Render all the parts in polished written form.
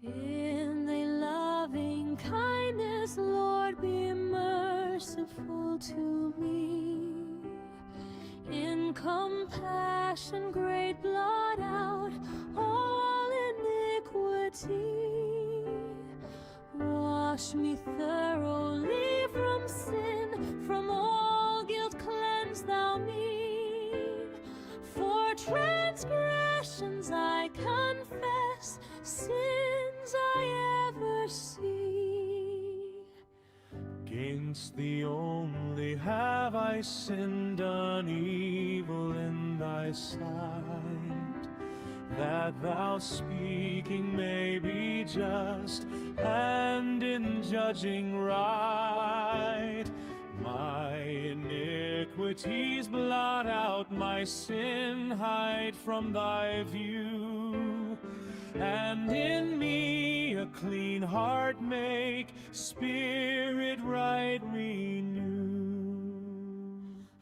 In thy loving kindness, Lord, be merciful to me. In compassion, great, blot out all iniquity. Wash me thoroughly from sin, from all guilt cleanse thou me. For transgressions I confess, sins I ever see. Against thee only have I sinned, done evil in thy sight, that thou speaking may be just, and in judging right. My iniquities blot out, my sin hide from thy view, and in me a clean heart make, spirit right renew.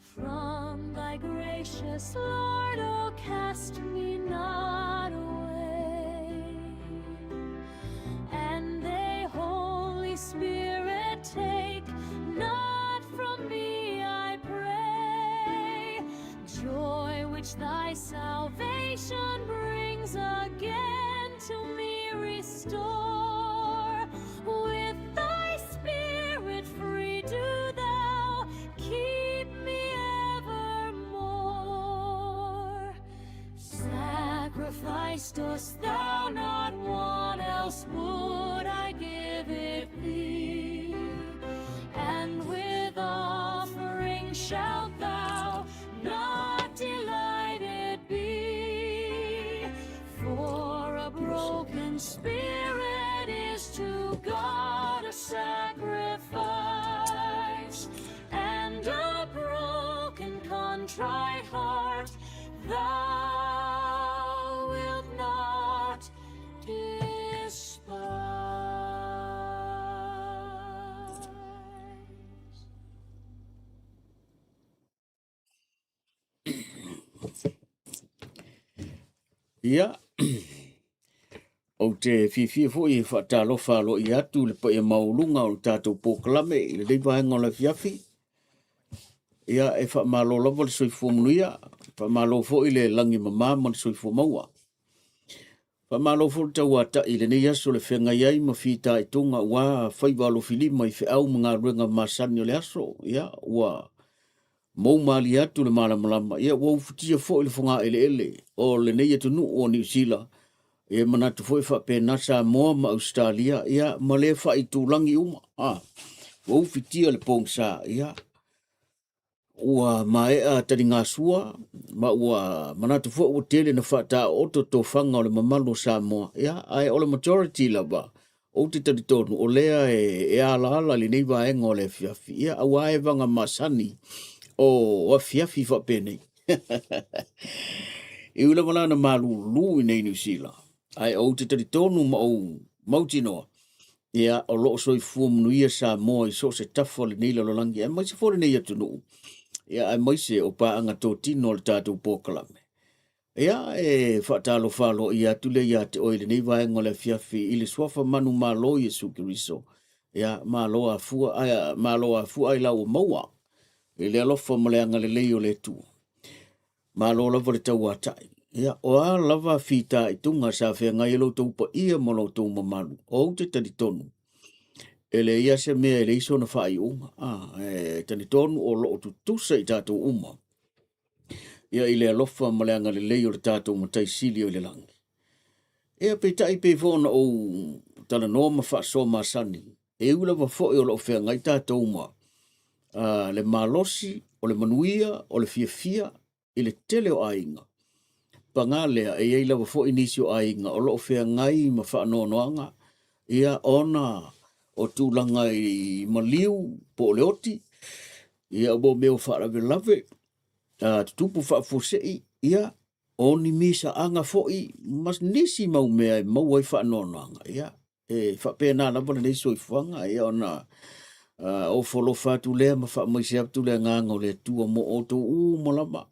From thy gracious Lord, oh, cast me not away, and thy Holy Spirit take not from me, I pray. Joy which thy salvation brings again to me restore. With thy Spirit free do thou keep me evermore. Sacrifice dost thou not want, else would I give it thee. And with offering shalt thou not delighted be. For a broken spirit is to God a sacrifice, and a broken contrite heart thou wilt not despise. Ia, o te whiwhia fo i whaatalofa lo i atu le pa i maulunga o tātou pōkalame i le leivaenga o le whiawhi. Ia e whaamalo lava le soifua munuia, whaamalo fo i le langi mamama le soifua maua. Whaamalo fo le tau ata i le nei aso le whenga iai ma whita i tonga ua whaiwalo filima i whiau mga ruenga masani o le aso. Ia, ua mau mali atu le malamalama. Ia, ua ufutia fo i le whunga ele o le nei atu nu o New Zealand. Ia manatu fo i whapenasa moa ma Australia. Ia, ma le wha i tūlangi uma. Ua ufutia le pongsa. Ia, ua mae a tari ngā sua, ma ua manatu fo o tele na whata oto tō whanga o le mamalo Samoa. Ia, ai o le majority lava, o te tari tonu, o lea e ala ala li nei vaenga o le whiawhi. Ia, au ae vanga masani o a whiawhi whapenei. I ula malana malulu i nei New Zealand. Ai o te tari tonu ma o mautinoa. Ia, o loo soi fuamunuia Samoa i so se tafo le nei lalolangi. Ia, mai se fore nei atu nuu. Ia, ai maise o paanga tō tino le tātou pōkalame. Ia, e whaatalo whalo i atule i ate oile nei vaenga le whiawhi i le swafa manu malo i e sukiriso. Ia, malo a fua ai lau o maua. I le alofa maleanga le leo le tu. Malo lava le tau atai. Ia, o a lava fita i tunga sa whea ngai alo taupa ia malo tau mamalu. O te tari tonu. Ele ia se mea ele iso na whai uma. Tani tonu o loo tutusa i tātou uma. Ia i le alofa maleanga le leo le tātou matai sili o le langi. Ia pe tai pe vona o tala noma wha so masani. E ula wa fo o loo whea ngai tātou uma. Le malosi, o le manuia, o le fia i le tele o ainga. Pangalea e ei lawa fo inisi o ainga o loo whea ngai ma wha noanoanga. Ia ona o tūlanga i maliu po le oti. Ia o meo whaarawe lawe. Tutupu whaafosei. Ia o ni misa anga fo i mas nisi mau mea e mau ai wha noanoanga. Ia e whapena lawa le neso i whanga. Ia ona o folo fatu le ma fa mai se tu le nga ngo le tu mo o to u mo lama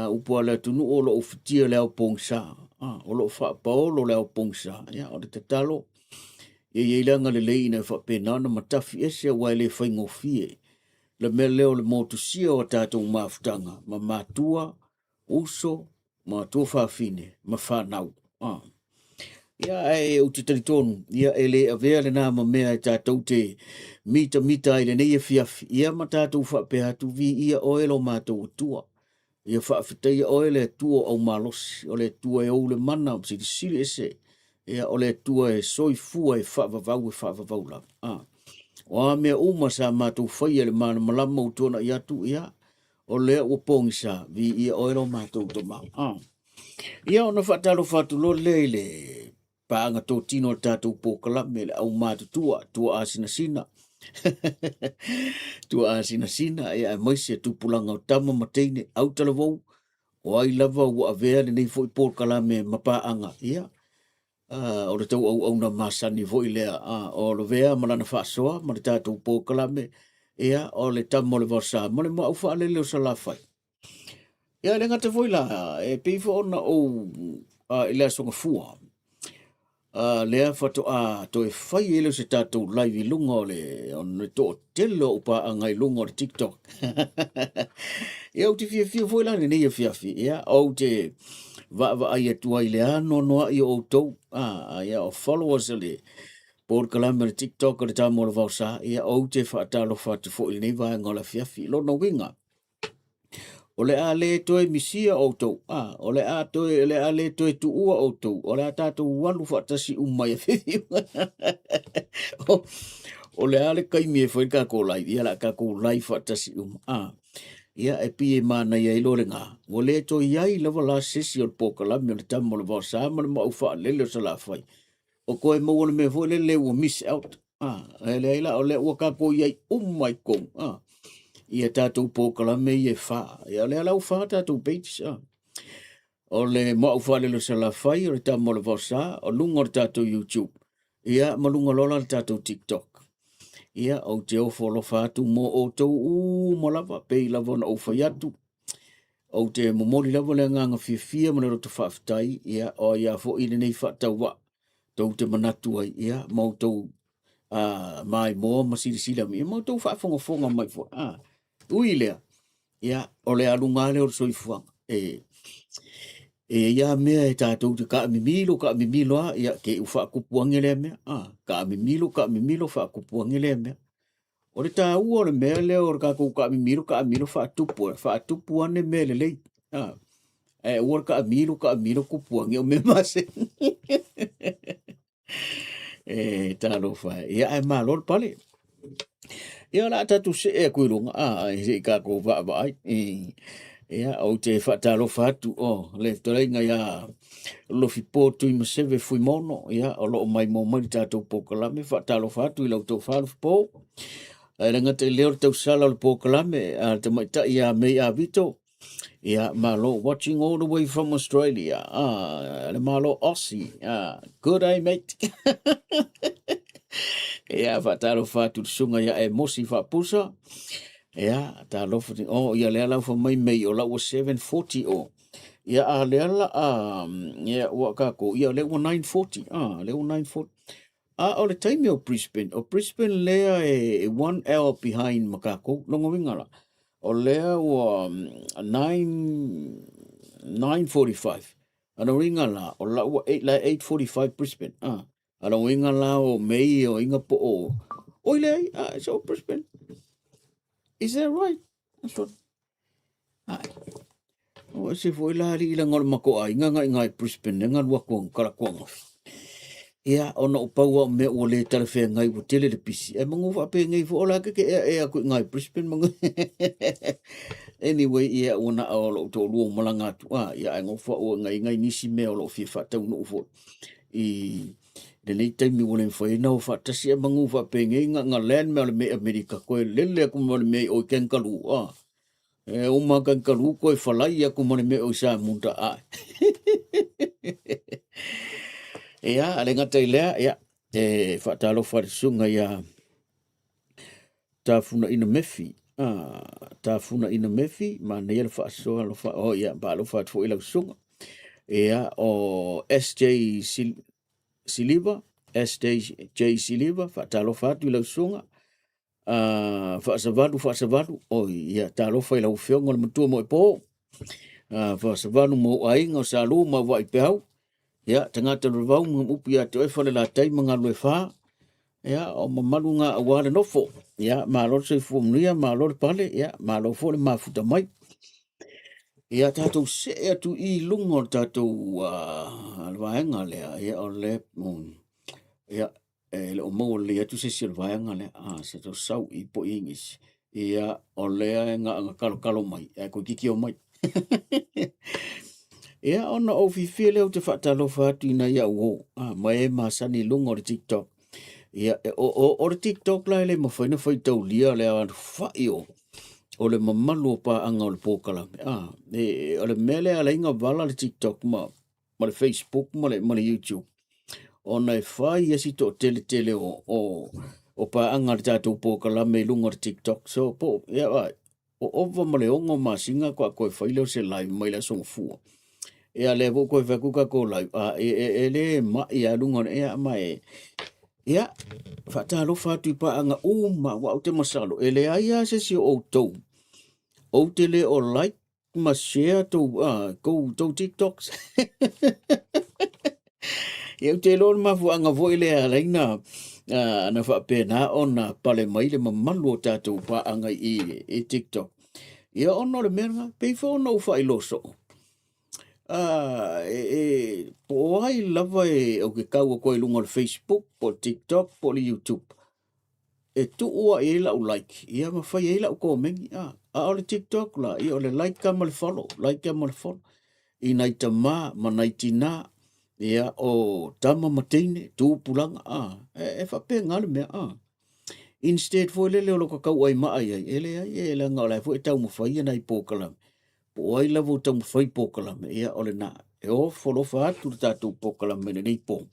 upo le tu no o lo oftia le o pongsa o lo fa pa o lo le o pongsa ya o te talo ye langa le ina fa pe na matafi ese wa le fa ngofie le mele o le motu sia o tatou mafutanga ma matua uso ma tofa fine ma Fanau ia e o te taritonu ia ele avea le na ma mea tatou te mita ile nei e fiafi ia ma tatou fa pe atu vi ia o elo matou tua ia fa fitai o ele tua au malosi o le tua e o le mana si sili ese ia o le tua e soifua e fa vavau la o mea uma sa matou fai le mana malama utona ia tu ia o le o pongisa vi ia o elo matou toma ia ona fatalo fatulo le paanga tō tino tātou pōkala me le au mātutua tua asina tua asina e maise tupulanga o tama mateine au talavou o ai lava ua avea le nei foi pōkala me mapaanga ia o le tau au na masani foi lea o le vea malana whaasoa ma le tātou pōkala me ia o le tamo le vasa ma le ma au wha leo sa la fai ia le ngata foi la e pifo ona o ile asonga fua lea fato to e fai ele se tatou live i lunga o le on to telo upa angai lunga o le TikTok ia o te fia foi la nei fia ia o te va ai atua i le ano noa i o tou ia o followers le por kalama le TikTok o le tamo le vausa ia o te fatalo fatu foi nei va ngola fia lo no winga o le a le toe misia o tou o le a toe le a le toe tu ua o tou o le a tatou walu fatasi umai o le a le kaimi e foi ka ko lai ia la ka ko lai fatasi ia e pie mana ia ilo le nga o le to iai lava la sesi o pokala me le tamo le vasa ma le mau fa le sa la fai o koe mo le me foi le o miss out le ila o le o ka ko iai umai ko ia tātou pōkala me i e wha. Ia le alau wha tātou page. O le mau wha lelo sa la whai, o le tā mo le vasa, o lunga o le tātou YouTube. Ia malunga lola le tātou TikTok. Ia au te ofo lo whātu mo o tau mo lava, pei lava na o whai atu. Au te momori lava le nganga fia mo le roto whaafitai, ia o ia fo i nei whaatau wa. Tau te manatu ai, ia mau tau mai mo masiri mi, mau tau whaafonga mai fo. Ui lea, ia, o le alunga le o soifuanga. Ia mea e tātou te ka mimilo ia ke u whaakupuange lea mea. Ka mimilo whaakupuange lea mea. O le tā ua o le mea lea o le kako ka mimilo whaatupuane mea le lei. Ua le ka mimilo kupuange o mea mase. Tālo whae. Ia e mālor pale. Ia la tatu se e kuilunga se ka ko va ai ia o te fatalo fatu le tolenga ia lo fipo tu me seve fui mono ia o lo mai mo mai tatu pokala me fatalo fatu lo to falo po nga te leo te sala lo pokala me te mai ta ia me a vito ia malo watching all the way from Australia le malo Aussie good day mate ia fatalo fatu sunga ia e mosi fa pusa ia ta lo foti ia le la fo mai mai o la 740 ia a le la ia wa ka ko ia le 940 le 940 o le time o Brisbane le e 1 hour behind makako longo wingala o le o 9:45 ana wingala o la 8:45 Brisbane ala winga la o mei o inga po o oile so Brisbane is that right that's what o se foi la li la ngol mako ai nga Brisbane nga wa ko kala ko ia ona upau me o le telefe ngai o tele le pisi e mangu fa pe ngai fo la ke e ku ngai Brisbane mangu anyway ia ona o lo to lu malanga tu ia ngo fa o ngai nisi me o lo fi fa tau no fo le nei taimi o le whai nau whaatasi e mangu wha penge nga land me o le me Amerika koe lele aku mo le me o kenkalu o ma kenkalu koe whalai aku mo le me o sa munta ea ale ngata ilea ea whaatalo wharisunga ia tafuna ina mefi. Tafuna ina mefi, ma nea le whaasoa lo wha, ia, ba lo wha atu ila usunga. Ia, o SJ Siliva, SJ Siliva, whaatalo whaatu ila usunga. Whaasavalu, ia, talo wha ila ufionga le matua mo e po. Whaasavalu mo ainga o salu, ma wa i pehau. Ia, tangata revau, upi a te oefale la tai, mga lue wha. Ia, o mamalu ngā awale nofo. Ia, malo se fuamnia, malo le pale, ia, malo fo le mafuta mai. Ia, tātou se atu I lungo tātou alwaenga lea, ia, o le, ia, le o mau le atu se si alwaenga lea, se tau sau I po ingis. Ia, o lea ngā kalo mai, ia, ko kiki o mai. Ia, ona o fifia leo te whaatalo whaatu ina ia uo, mai e masani lungo le TikTok. Ia, o le TikTok lai le mawhaina whaitau lia le a whai o le mamalu o pa anga o le pōkalame. O le mele a le inga wala le TikTok ma le Facebook ma le YouTube. O nei whai esi to tele o pa anga le tātou pōkalame lunga le TikTok. So, po, ia vai, o ova ma le ongo ma singa kwa koe whaileo se live mai la songa fua. Ia le vo koe whakuka ko live. E le ma ia lunga ea mai ia, whaatalo whātu I pa anga ma wa o te masalo. E le aia se si o tau. O te le o like, ma share tau, tau TikToks. Ia te lor ma fu anga voi le a leina, na whaapena o na pale mai le mamalu o tātou pa anga I TikTok. Ia ono le mera, peifa ono whailoso. Po ai lava o ke kau koe lunga le Facebook, po TikTok, po le YouTube. E tu ua e la u like, ia ma whai e la u komengi. O le TikTok la, ia o le like ka ma le follow, I nai ta ma nai tina, ia o tama mateine, tu pulanga, e whape ngale mea, Instead fo le leo loka kau ai maa ai, e le ngau lai fo e tau ma whai e nai pōkalame. Po ai lavo tau mwhai pōkalame, ia ole nā. E o wholofa atu tātou pōkalame nei pō.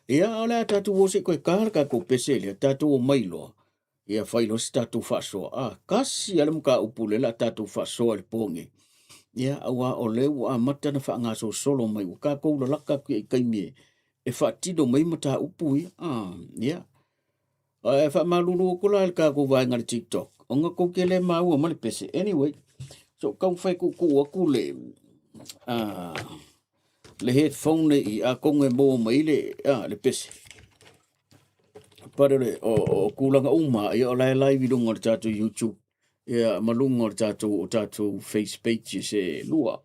Ia ole a tātou o se koe kāraka ko pese lea, tātou o mailoa. Ia whailo se tātou whasoa. Kasi ale muka upule la tātou whasoa le pōnge. Ia awa o leo a matana whaangaso solo mai. Ka koula laka ki e kaimie. E whaatido mai mata upu ia. Ia. E whaamalulu o kula ka ko vai ngari TikTok. Onga ko kele maua mali pese. Anyway. So kau whai kuku aku le headphone I a konge mō mai le pese. Pare le o kulanga uma I o lai live lunga o tātou YouTube. Ia malunga o tātou face page se lua.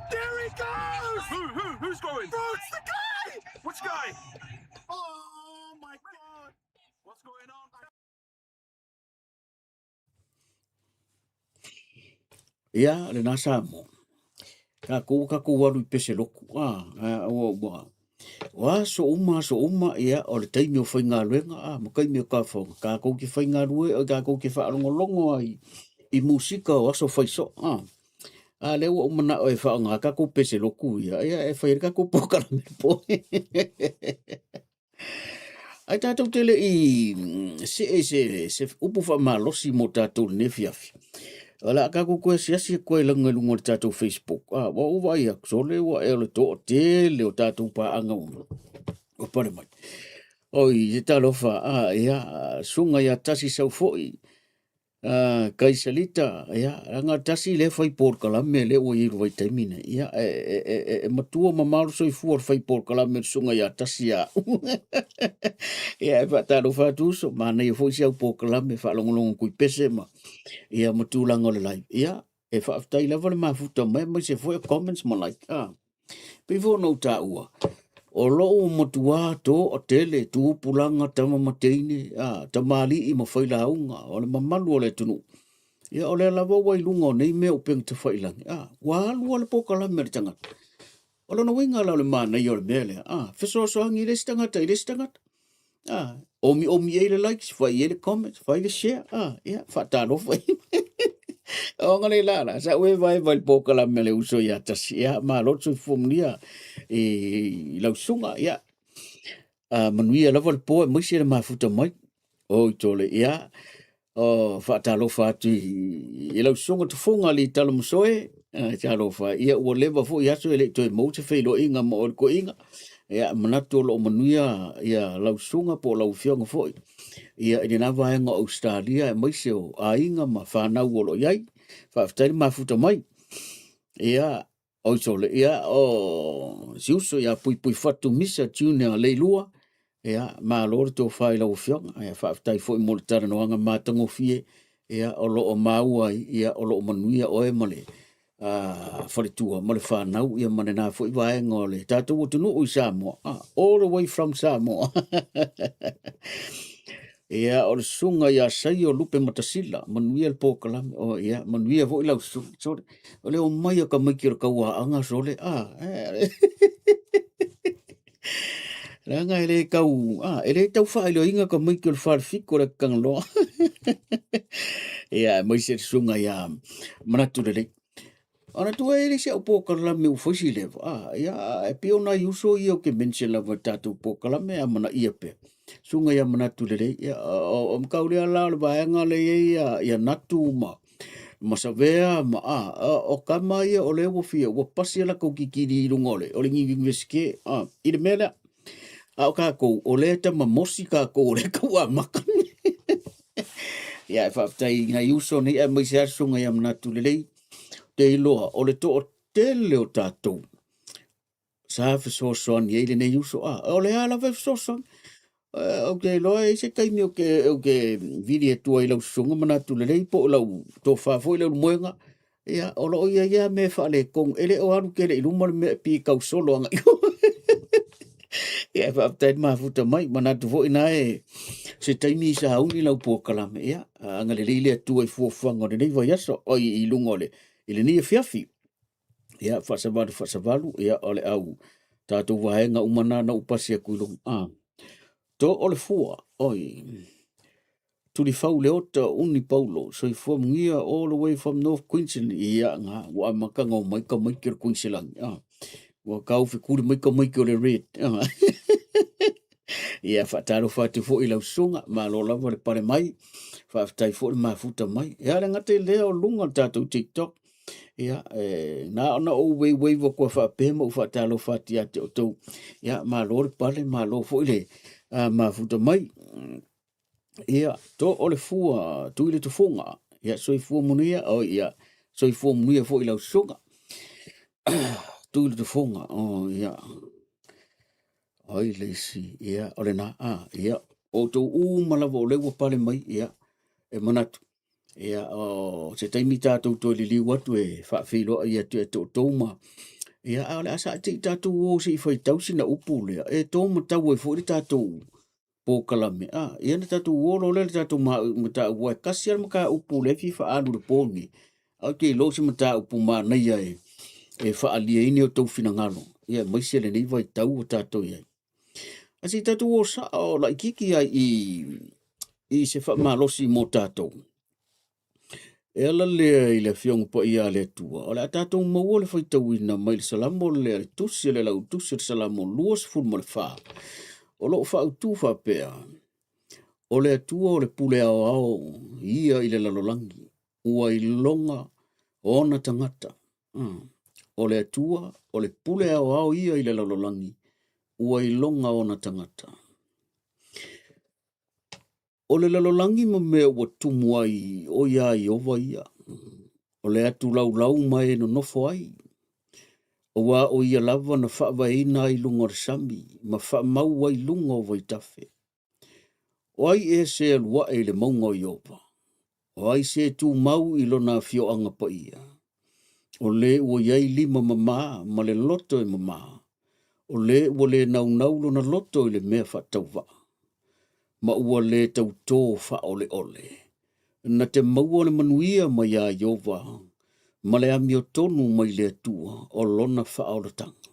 There he goes! Who's going? Bro, it's the guy! Which guy? Oh my God! What's going on? Ia, le nasa mo. Ka ku waru pese loku. Wa so uma ia o le taimi o whainga luenga. Mo kaimi o ka whonga. Ka kou ki whainga lue o ka kou ki whaongo ai. I musika o aso whaiso. Le wa umana o e whaonga ka kou pese loku ia. Ia e whaire ka kou pokara me po. Ai tātou tele se upu wha malosi mo tātou ne fiafi. Ala ka ko ko sia ko langa lungo tātou Facebook. Wa uwa ia so le wa e le to tele o tātou pa anga uno. O pare mai. Oi, e talofa ia sunga ia tasi sau foi. Kai salita ia anga tasi le fai por kalame le o iru vai taimine. Ia matua mamaru soi fuor fai por kalame sunga ia tasi ia. Ia fa talofa tu so mana ia foi sia por kalame fa longolongo kui pese ma. Ia matulanga o le live. Ia e fa aftai level ma futa mai se foi comments mo like. Before no taua. O loo matua to o tele tu pulanga tama mateine tamali I mawhaila aunga o le mamalu o le tunu. Ia o le lava wai lunga o nei mea upeng te whailangi. Walu o le pokala mea tangata. O lona winga lau le mana I o le mea lea. Feso soangi I les tangata, I les tangata. Omi e le likes, whai e le comments, whai le share. Ia, whatalo whai. O ngale lala, sa ue vai vai pokala mea le uso ia tasi. Ia, maa lotso fumnia lau sunga, ia. Manuia lava le poe maisi le mafuta mai. O tole ia. O whaatalo whatu I lau sunga tu funga li tala musoe. Talo wha ia ua lewa fu ia so ele toi mauta whailo inga ma o ko inga. Ia manatu lo manuia ia lau sunga po lau fionga foi. Ia ina na vaenga Australia maisi o a inga ma Fanau o lo iai. Whaafutari mafuta mai. Ia o tole ia o siuso ia pui whatu misa tune a leilua. Ia ma lor to fai lau fionga. Ia whaaftai foi mo le tara noanga matango fie. Ia o lo o maua ia o lo o manuia o e male. Wharitua male whanau ia mane nā foi vaenga o le tātou o tunu o Samoa. All the way from Samoa. Ia o le sunga ia sai o lupe matasila. Manuia le pōkalame. Ia manuia vo ilau sunga. Sore. O le o mai o ka maiki o kaua anga sole. Ranga ele kau. Ele tau whaelo inga ka maiki o le wharfiko le kangaloa. Ia maise le sunga ia manatu le lei. Ana tua ele se o pōkalame u whaisi lewa. Ia e pio na iuso I o ke mense lava tātou pōkalame a mana ia pe. Sunga ia manatu le rei. O mkaurea la le vaenga le ia natu ma savea ma o kama ia o lewo fia. Ua pasi ala kou kikiri I lungole. O le ngi veske. I le mele. O kako o le ta ma mosi kako o le kaua maka. Ia e whaftai nga iuso ni e maise sunga ia manatu le rei. Te iloa o le to o tele o tātou. Sa fesoasoani e le ne iuso. O le ala fesoasoani. Okay, loa e se kaimi o ke vidi e tua I lau sunga manatu le rei po lau tō whafo I lau moenga. Ia, o lo ia me whaale kong. Ele o aru kele I luma me pi kau solo anga. Ia, whaaptai mafuta mai. Manatu fo ina e se taimi sa hauni lau pōkalame. Ia, anga le leile tua I fuafanga le nei vai aso. O I lunga ole. I le nia fiafi. Ia, whasavalu. Ia, ole au. Tātou wahenga umana na upasi a kuilong. To ole fua, oi. Tuli fau leota uni paulo, so I fua mungia all the way from North Queensland, ia nga, wa makanga o maika o Queensland, wa kau whikuri maika o le red, ia whaataro whatu fo I lau sunga, ma lo lava le pare mai, whaatai fo le mafuta mai, ia ngate leo lunga tātou TikTok, ia, na ona o wei wa kua whaapema u whaatalo whati ate o tau, ia, ma lo le pare, ma lo fo ile, mafuta mai. Ia, to ole fua tuile tu funga. Ia, so I fua munia. Ia, so I fua munia fo I lau sunga. Tuile tu funga. Ia. Ai leisi. Ia, ole na. Ia, o tau malava o lewa pale mai. Ia, e manatu. Ia, se taimi tātou to li liwatu e whaafilo ia tu e tō tōma. Ia ale asa te tatu o si fai tau sina upu lea. E tō matau e fo i tatu po kalame. Ia na tatu olo le tatu mata ua kasi al maka upu le fi fa anu le poni. Au ke lo si mata upu ma na ia e fa alia ini o tau fina ngalo. Ia maise le nei vai tau o tatu ia. Asi tatu o sa o la ikiki ai i se fa malosi mo tatu. Ela lea i le fiong pa ia le tua. O le atatou maua le whaitau ina mai le salamo le le tusi le lau tusi le salamo luas fulma le wha. O lo wha utu wha pea. O le atua o le pule ao ao ia i le lalolangi. Ua i longa o na tangata. O le atua o le pule ao ao ia i le lalolangi. Ua i longa o na tangata. O le lalolangi ma mea ua tumu ai o ia i ova ia. O le atu lau mai no nofo ai. O wa o ia lava na wha ina ai lunga o sami, ma wha mau ai lunga o vaitafe. O ai e se alua e le maunga o iopa. O ai se tu mau i lona fio anga pa ia. O le ua iai lima mama, ma le loto e mama. O le ua le nau lona loto i le mea whatauwa. Ma ua le tau tō wha ole ole. Na te maua le manuia ma ia iova. Ma le ami o tonu mai le atua o lona whaoratanga.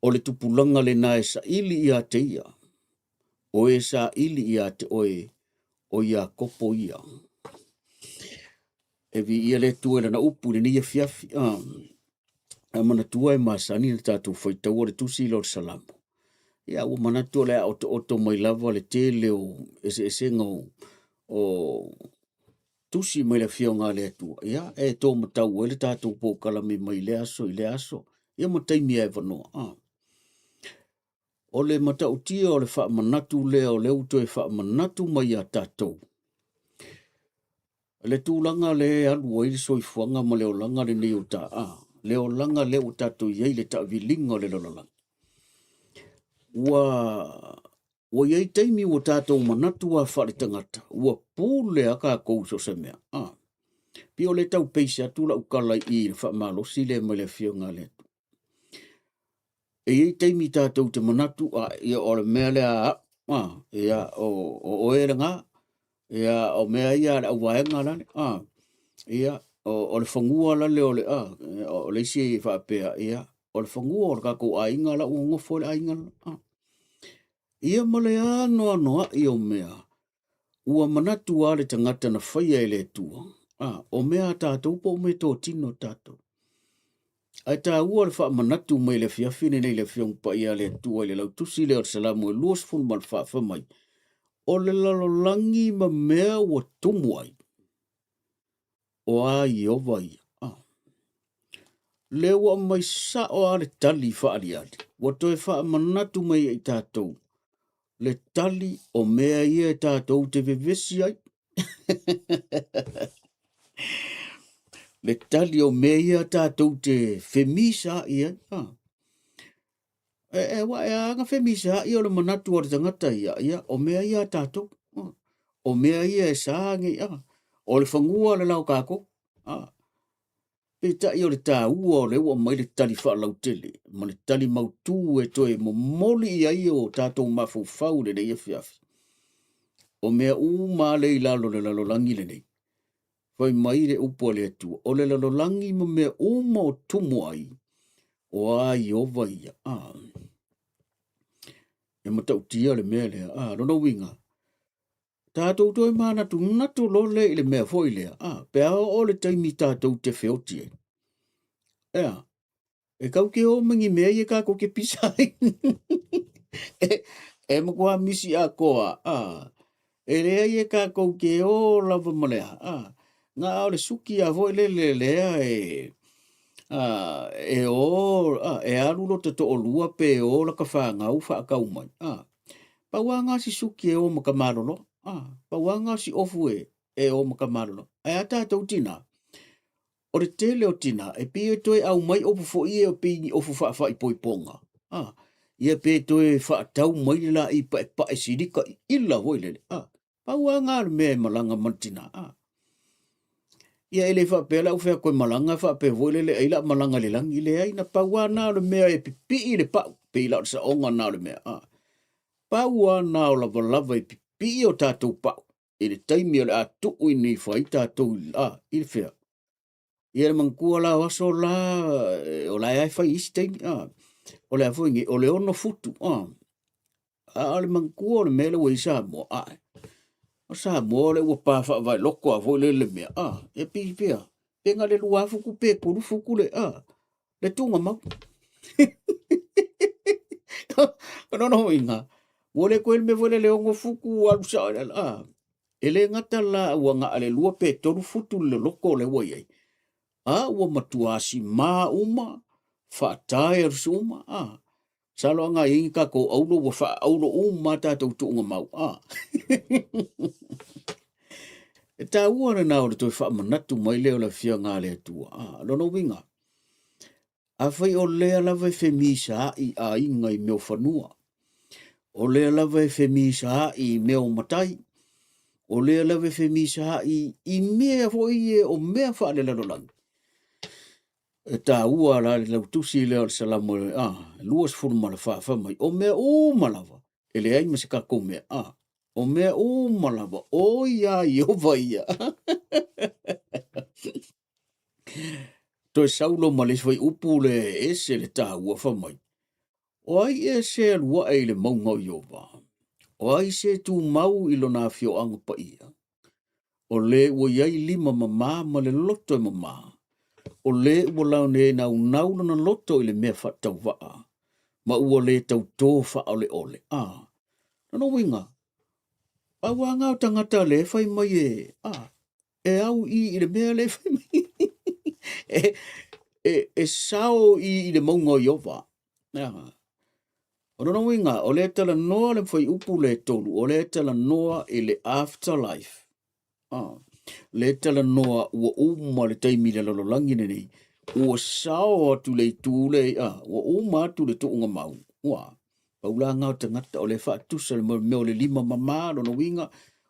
O le tupulanga le na e sa ili ia te ia. O e sa ili ia te oe o ia kopo ia. E vi ia le tua le na upu le nia fiafi. A mana tua e masani na tātou whaitau o le tusi lo salamu. Ia ua manatua le oto mai lava le te leo ese ngau o tusi mai le fionga le atua. Ia e tō matau e le tātou pō kalame mai le aso i le aso. Ia mataimi e vanoa. O le matau tia o le wha manatu lea o le uto e wha manatu mai a tātou. Le tūlanga le alu o ili soifuanga ma leo langa le neo tā. Leo langa leo tātou iei le ta vilinga o le lolanga. Ua iei teimi o tātou manatu a wha le tangata. Ua pūle a kā kouso se mea. Pio le tau peisa tula ukala i le wha malosi le mai le fionga le tu. E iei teimi tātou te manatu ia o le mea le ia o ere ngā. Ia o mea ia le awaenga lane. Ia o le whangua lale o le isi whapea. Ia o le whangua o le kako ainga la o ngofo le ainga la. Ia male anoa i o mea. Ua manatu a le tangata na whaia e le tua. O mea tātou po me tō tino tātou. Ai tā ua le wha manatu mai le fiafine nei le fiong pa ia le tua le lau tusi le o salamu e luas fun mal wha mai. O le lalolangi ma mea ua tumu ai. O a i o vai. Le ua mai sa o a le tali wha aliadi. Ua toi wha manatu mai i tātou. Le tali o mea ia e tātou te vevesi ai. Le tali o mea ia tātou te femisa ia. Wa e anga femisa ia o le manatu o le tangata ia. O mea ia tātou. O mea ia e saange ia. O le whangua le lau kako. Peta i o le tā ua o le ua mai le tali wha lau tele. Ma le tali mautu e toe mo moli ia i o tātou mafu fau le nei e fiafi. O mea ma le i lalo le lalo langi le nei. Whai mai le upo le atua. O le lalo langi ma mea ma o tumu ai. O ai o vai ia. E matau tia le mea lea. Rono winga. Tātou toi mana tu natu lo le i le mea foi lea. Pea o le taimi tātou te whioti e. Ea. E kau ke o mangi mea i e kako ke pisai. E makua misi a koa. E rea i e kako ke o lava malea. Ngā o le suki a voi le lea e alulo te to o lua pe o la ka whangau whaakau mai. Pauanga si suki e o makamarolo. Pauanga si ofu e o makamarolo. E ata tau tina. O le tele o tina, e pia toe au mai opu fo i e o pini ofu wha i poiponga. Ia pe toe wha tau mai la i pa e sirika illa hoi lele. Pauanga le mea malanga mantina. ia ele fa pela u fa ko malanga fa pe voile le ila malanga le langi le ai na paua na le mea e pipi le pa pe ila sa onga na le mea paua na o lava e pipi o tātou pau e le taimi o le atu ui ni fa i tātou i le fea ia le mangkua la waso la o la ai fa isi taimi o le afuingi o le ono futu o le mangkua o le mele wa isa mo o sa mo le ua pa fa vai loko a voile le mea e pi pia penga le lua fuku pe kuru fuku le le tunga mau no inga wole ko me vole le ongo fuku alu sa ele ngata la ua nga ale lua pe toru futu le loko le wa ai ua matuasi ma uma fa tae suma salo nga inga ko aulo wa fa aulo uma ta to tunga mau e ta ua na o to fa manatu mai le la fia nga le tua no winga a fai o le la vai femisa a inga i meu fanua o le la vai femisa i meu matai o le la vai femisa i mea foi o mea fa le la lang e ta ua la le tusi le salamo luas furma la fa mai o mea o malava ele ai ma se ka ko mea o mea o malava o ia yo vai to saulo malis vai upule ese le ta ua fa mai o ai e se lua e le maunga yo va o ai se tu mau i lona fio anga pa ia o le ua iai lima mama ma le loto e mama o le ua lau ne nau na loto i le mea fa tau vaa ma ua le tau tō fa ole ole no winga pa wanga o tangata le fai mai e au i le mea le fai mai e sao i le maunga yo va o no winga o le tala noa le fai upu le tolu o le tala noa i le afterlife le tala noa ua uma le taimi le lololangi nei ua sao atu le tūle ua uma atu le tuunga mau paula ngau tangata o le whaatusa le meo le lima mama no winga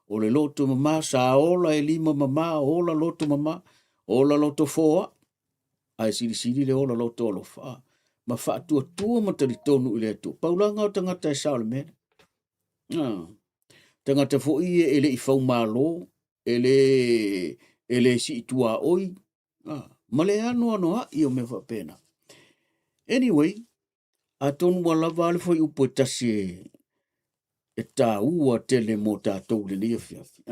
o le loto mama sa ola e lima mama ola loto mama ola loto foa ai siri le ola loto alofa ma whaatua matari tonu i le atu paula ngau tangata e sao le mea tangata fo i ele i fau malo ele si tua oi male ano i o me pena anyway a tonu wala vale foi upo tasi e ta ua tele mo tātou le lia fiafi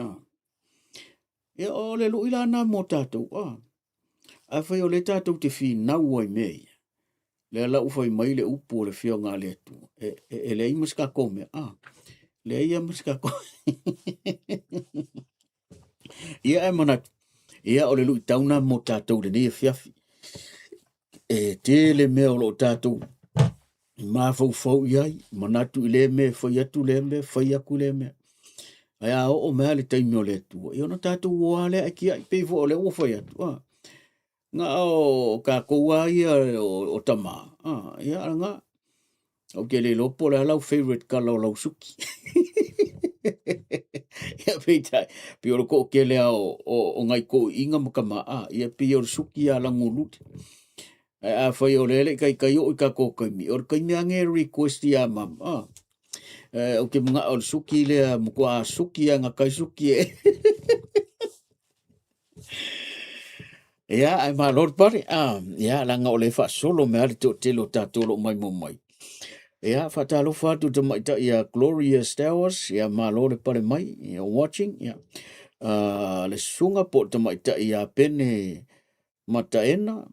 e o le lu ila na mo tātou a fai o le tātou te fi nau ai mei le la ufai mai le upo le fio ngā le atu e le imas ka kome le ia mas ka kome ia e manat ia o le lu tauna mo tātou le lia fiafi e te le mea o lo tātou ma fau iai manatu i le me fai atu le me fai aku le me ai o mea le taimi o le atu i ona tātou wale ai ki ai pei fo o le o fai atu nga o ka koua ia o tama ia nga o ke le lopo le lau favorite color lau suki ia pei tai pi o ko ke le o ngai ko inga makama ia pi o suki a languluti a fai o lele kai o ka ko mi o kai mi ange request ia mam o ke mga o suki le mukwa suki nga kai suki ia ai ma lord pare ia la nga o le fa solo me ali to telo tatolo mai mo mai ia fa talo fa tu te mai ta ia glorious towers ia ma lord pare mai ia watching ia le sunga po te mai ta ia pene mataena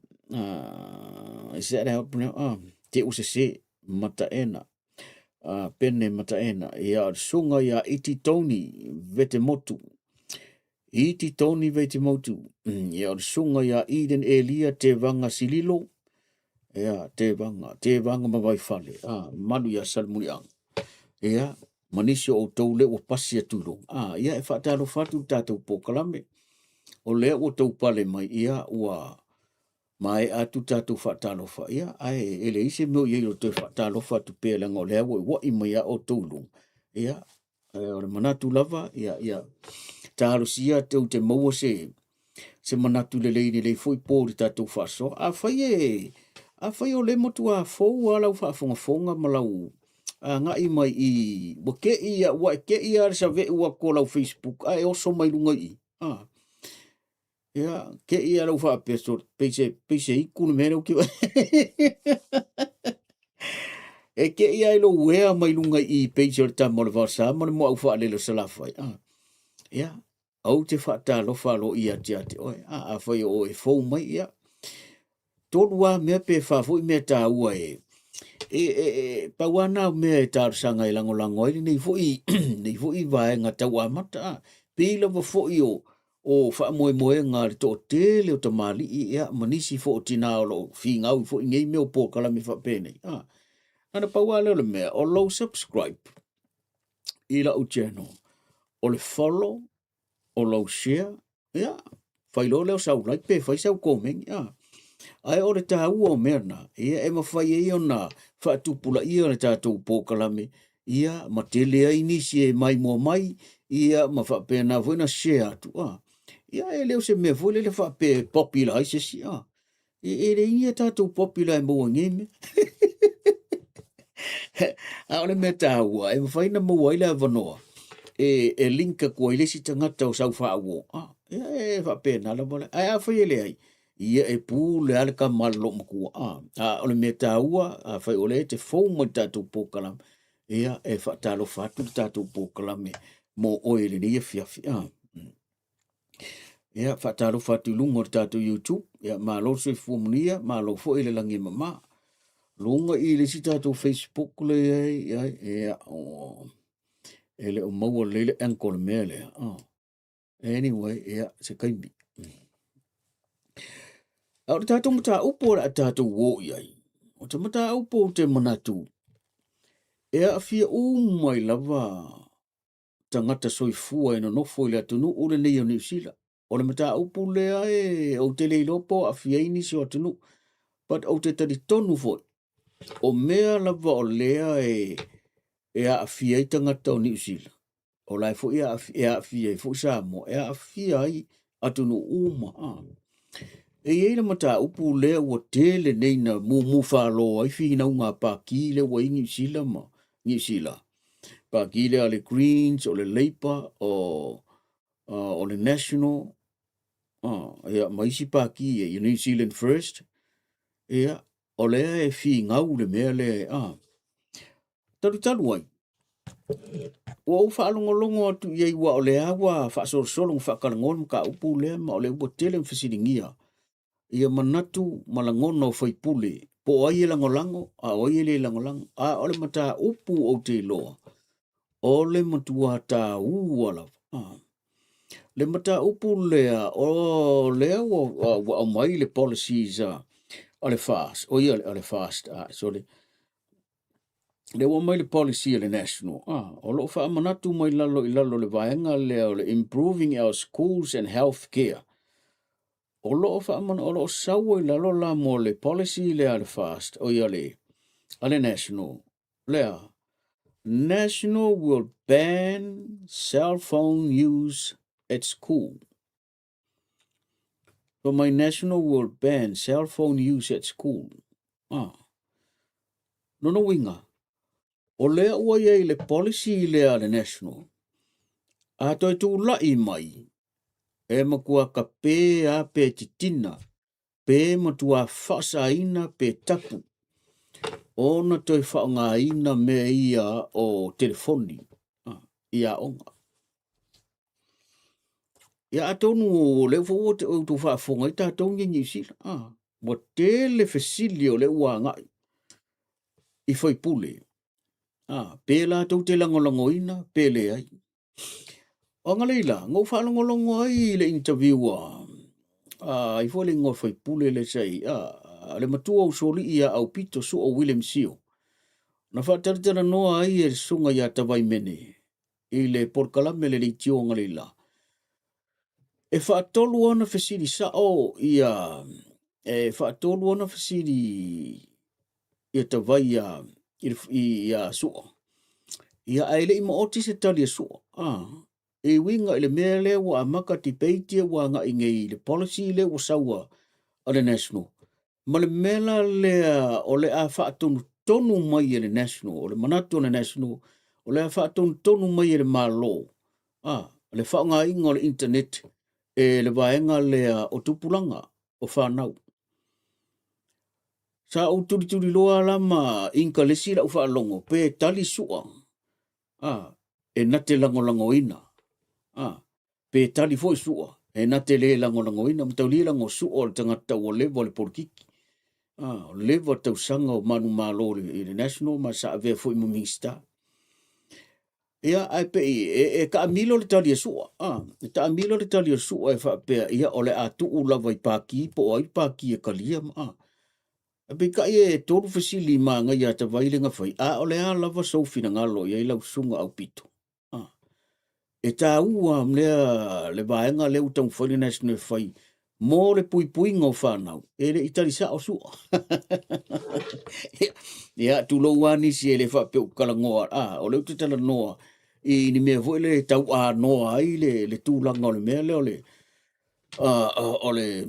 is that help te usese mataena pene mataena ia sunga ia ititoni vetemotu vetemotu ia sunga ia Eden Elia te vanga sililo ia te vanga mawai fale malu ia salmuliang ia manisio o toule o pasia tulo ia e fatalo fatu tatou pokalame o le o tau pale mai ia ua mai atu tatou fatalo fa ia ai ele ise mo ye lo te fatalo fatu pele ngo le wo i mai o tolu ia o manatu lava ia talo sia te maua se se manatu le leini le foi pōri tātou whaaso. A whai o le motu a fōu a lau whaafonga ma lau ngai mai i wa ke i a sa ve ua ko lau Facebook a e oso mai lunga i. Ya, ke i a lau whaapeso, peise i kunu mene o kiwa. E ke i a ilo wea mai lunga i peise o le tamo le vasa, ma le mo au wha lelo sa lawhai. Ya, au te whaata lo whalo i a te ate oi. A whai o e fōu mai ia. Tolu a mea pe whafo i mea tā ua pauana mea e tāru sanga i lango ai, nei fo i vaenga tau a mata. Pila wa fo i o wha moe ngā re tō tele o ta mali i ea manisi fo o tina o lo fi ngau fo i ngei mea o pō kalami wha pēnei. Ana paua leo le mea, o low subscribe i la u channel. O le follow, o low share, whailo leo sau like pe, whai sau komen, ai o le tāua o merna, ia e mawhai e ona whaatupula ia le tātou pōkalame, ia ma te lea inisi e mai mua mai, ia ma whapena voina share atu. Ia e leo se mea vole le whape popular ai se si. E le inia tātou popular e mua ngeme. A ole mea tāua, e mawhai na mua ila vanoa. E linka kua ilesi tangata o sau whaawo. Ia e whapena la vole. Ai a whai ele ai. Ia e pū le ale ka malo makua. Ole mea tāua, a whai ole te fōu mai tātou pōkalame. Ia e whaatalo whatu tātou pōkalame mo oele ni e fiafi. Ia whaatalo whatu lunga o tātou YouTube. Ia malo se fuamunia, malo fo ele langi mama. Lunga i le si tātou Facebook le ai. Ia ele o maua lele ankole mea le. Anyway, ia se kaimi. Au tātou mata upo a tātou wō iai. O te mata upo te manatu. Ea a fia mai lava tangata soifua ina nofo i le atunu ule nei o New Zealand. O le mata upo lea o te leilopo a fia inisi o atunu. But o te tari tonu foi. O mea lava o lea ea a fia i tangata o New Zealand. O lai fo ea a fia i fo Samoa. Ea a fia i atunu uma. E eira mata upu lea ua tele nei na mu whalo ai whina unga pāki le wa i New Zealand ma. New Zealand. Pāki le ale Greens, o le Labour, o le National. Ea maisi pāki e New Zealand First. Ea o lea e whi ngau le mea le. Taru ai. Ua u whaalongolongo atu iei wa o lea wa whaasolong whakalangon ka upu lea ma o le ua tele mwhasiringia. Ia manatu malangono fai pule. Po ai langolango, a oi le langolango, a ole mata upu o te loa. Ole matua ta uala. Le mata upu lea, o lea wa mai le policies ole fast. O ia ole fast. So le wa mai le policy le national. O lo fa manatu mai lalo I lalo le vaenga le improving our schools and health care. O lo fa man o lo sawo I lalo la mo le policy le ale fast o ia le ale national le national will ban cell phone use at school. So my national will ban cell phone use at school. No winga. O le ua ia I le policy le ale national. A toi tu lai mai. E makua ka pē a pē titina. Pē matua whaasaina pe tapu. Ona toi whaangaina mea ia o telefoni. Ia onga. Ia atonu o leo fo o tu whaafonga I tātou New Zealand. Wa tele fesili o leo ua ngai. I whai pule. Pē la tau te langolangoina, pē le ai. O ngā leila, ngau whaalongolongo ai le interview I fo le ngau whai pule le sei. Le matua o soli ia au pito su o William Sio. Na whaataritara noa ai e sunga ia tawai mene. I le porkalame le tio ngā leila. E whaatolu ana whesiri sa o ia. E whaatolu ana whesiri ia tawai ia sua. Ia aile ima oti se tali sua. e winga i le mea le wa amaka ti peitia wa nga inge le policy le wa sawa o le national. Ma le mela le o le a whaatonu tonu mai e le national, o le manatu o le national, o le a whaatonu tonu mai e le malo. Le whaonga inga o le internet e le vaenga le o tupulanga o Fanau. Sa o turi loa lama inka le sila u whaalongo, pe tali sua. E nate lango ina. Pe tali foi sua. E nate le lango ina. Mtau li lango sua o le tangata o lewa le porkiki. Lewa tau sanga o manu malo le national ma sa ave foi mo minsta. Ia ai pe e ka amilo le tali sua. E ta amilo le tali sua e wha pe ia o le atu u lava i paki po ai paki e kalia ma. Pe ka e toru fasili ma nga ia ta vailenga fai. O le a lava sofina ngalo ia ilau sunga au pito. E tā ua mlea le vaenga le utang whai national fai. Mō le pui ngau whanau. E le itari sa o sua. Ia tulo wani si e le whapeu kalangoa. O le utatala noa. I ni mea voi le tau a noa ai le tūlanga o le mea le o le. O le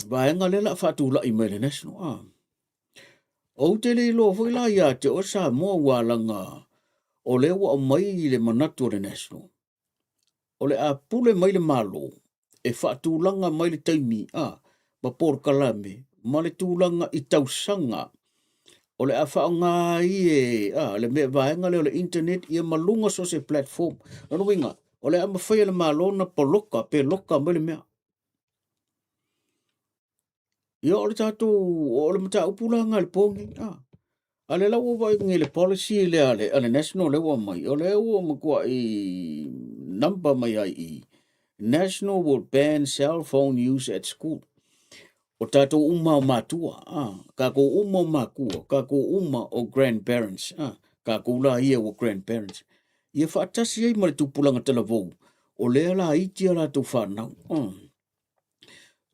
vaenga le la whatula i mai le national. O te le lo voi la ia te o sa mua walanga. O le wa o mai le manatu o le national. O le a pule mai le malo, e whaatūlanga mai le taimi, ma por kalame, ma le tūlanga i tausanga. O le a whaonga i le mea vaenga le o le internet, ia malunga so se platform. Nano winga, o le a mawhai le malo na poloka, pe loka mai le mea. Ia o le tātou, o le mata upulanga le pongi, A le lau vai ngi le policy le ale national le wa mai. O le ua makua i number mai ai i. National will ban cell phone use at school. O tātou uma o mātua. Ka ko uma o mākua. Ka ko uma o grandparents. Ka ko la ia o grandparents. Ia whaatasi ai ma le tupulanga tala vau. O lea la itia la tau whanau.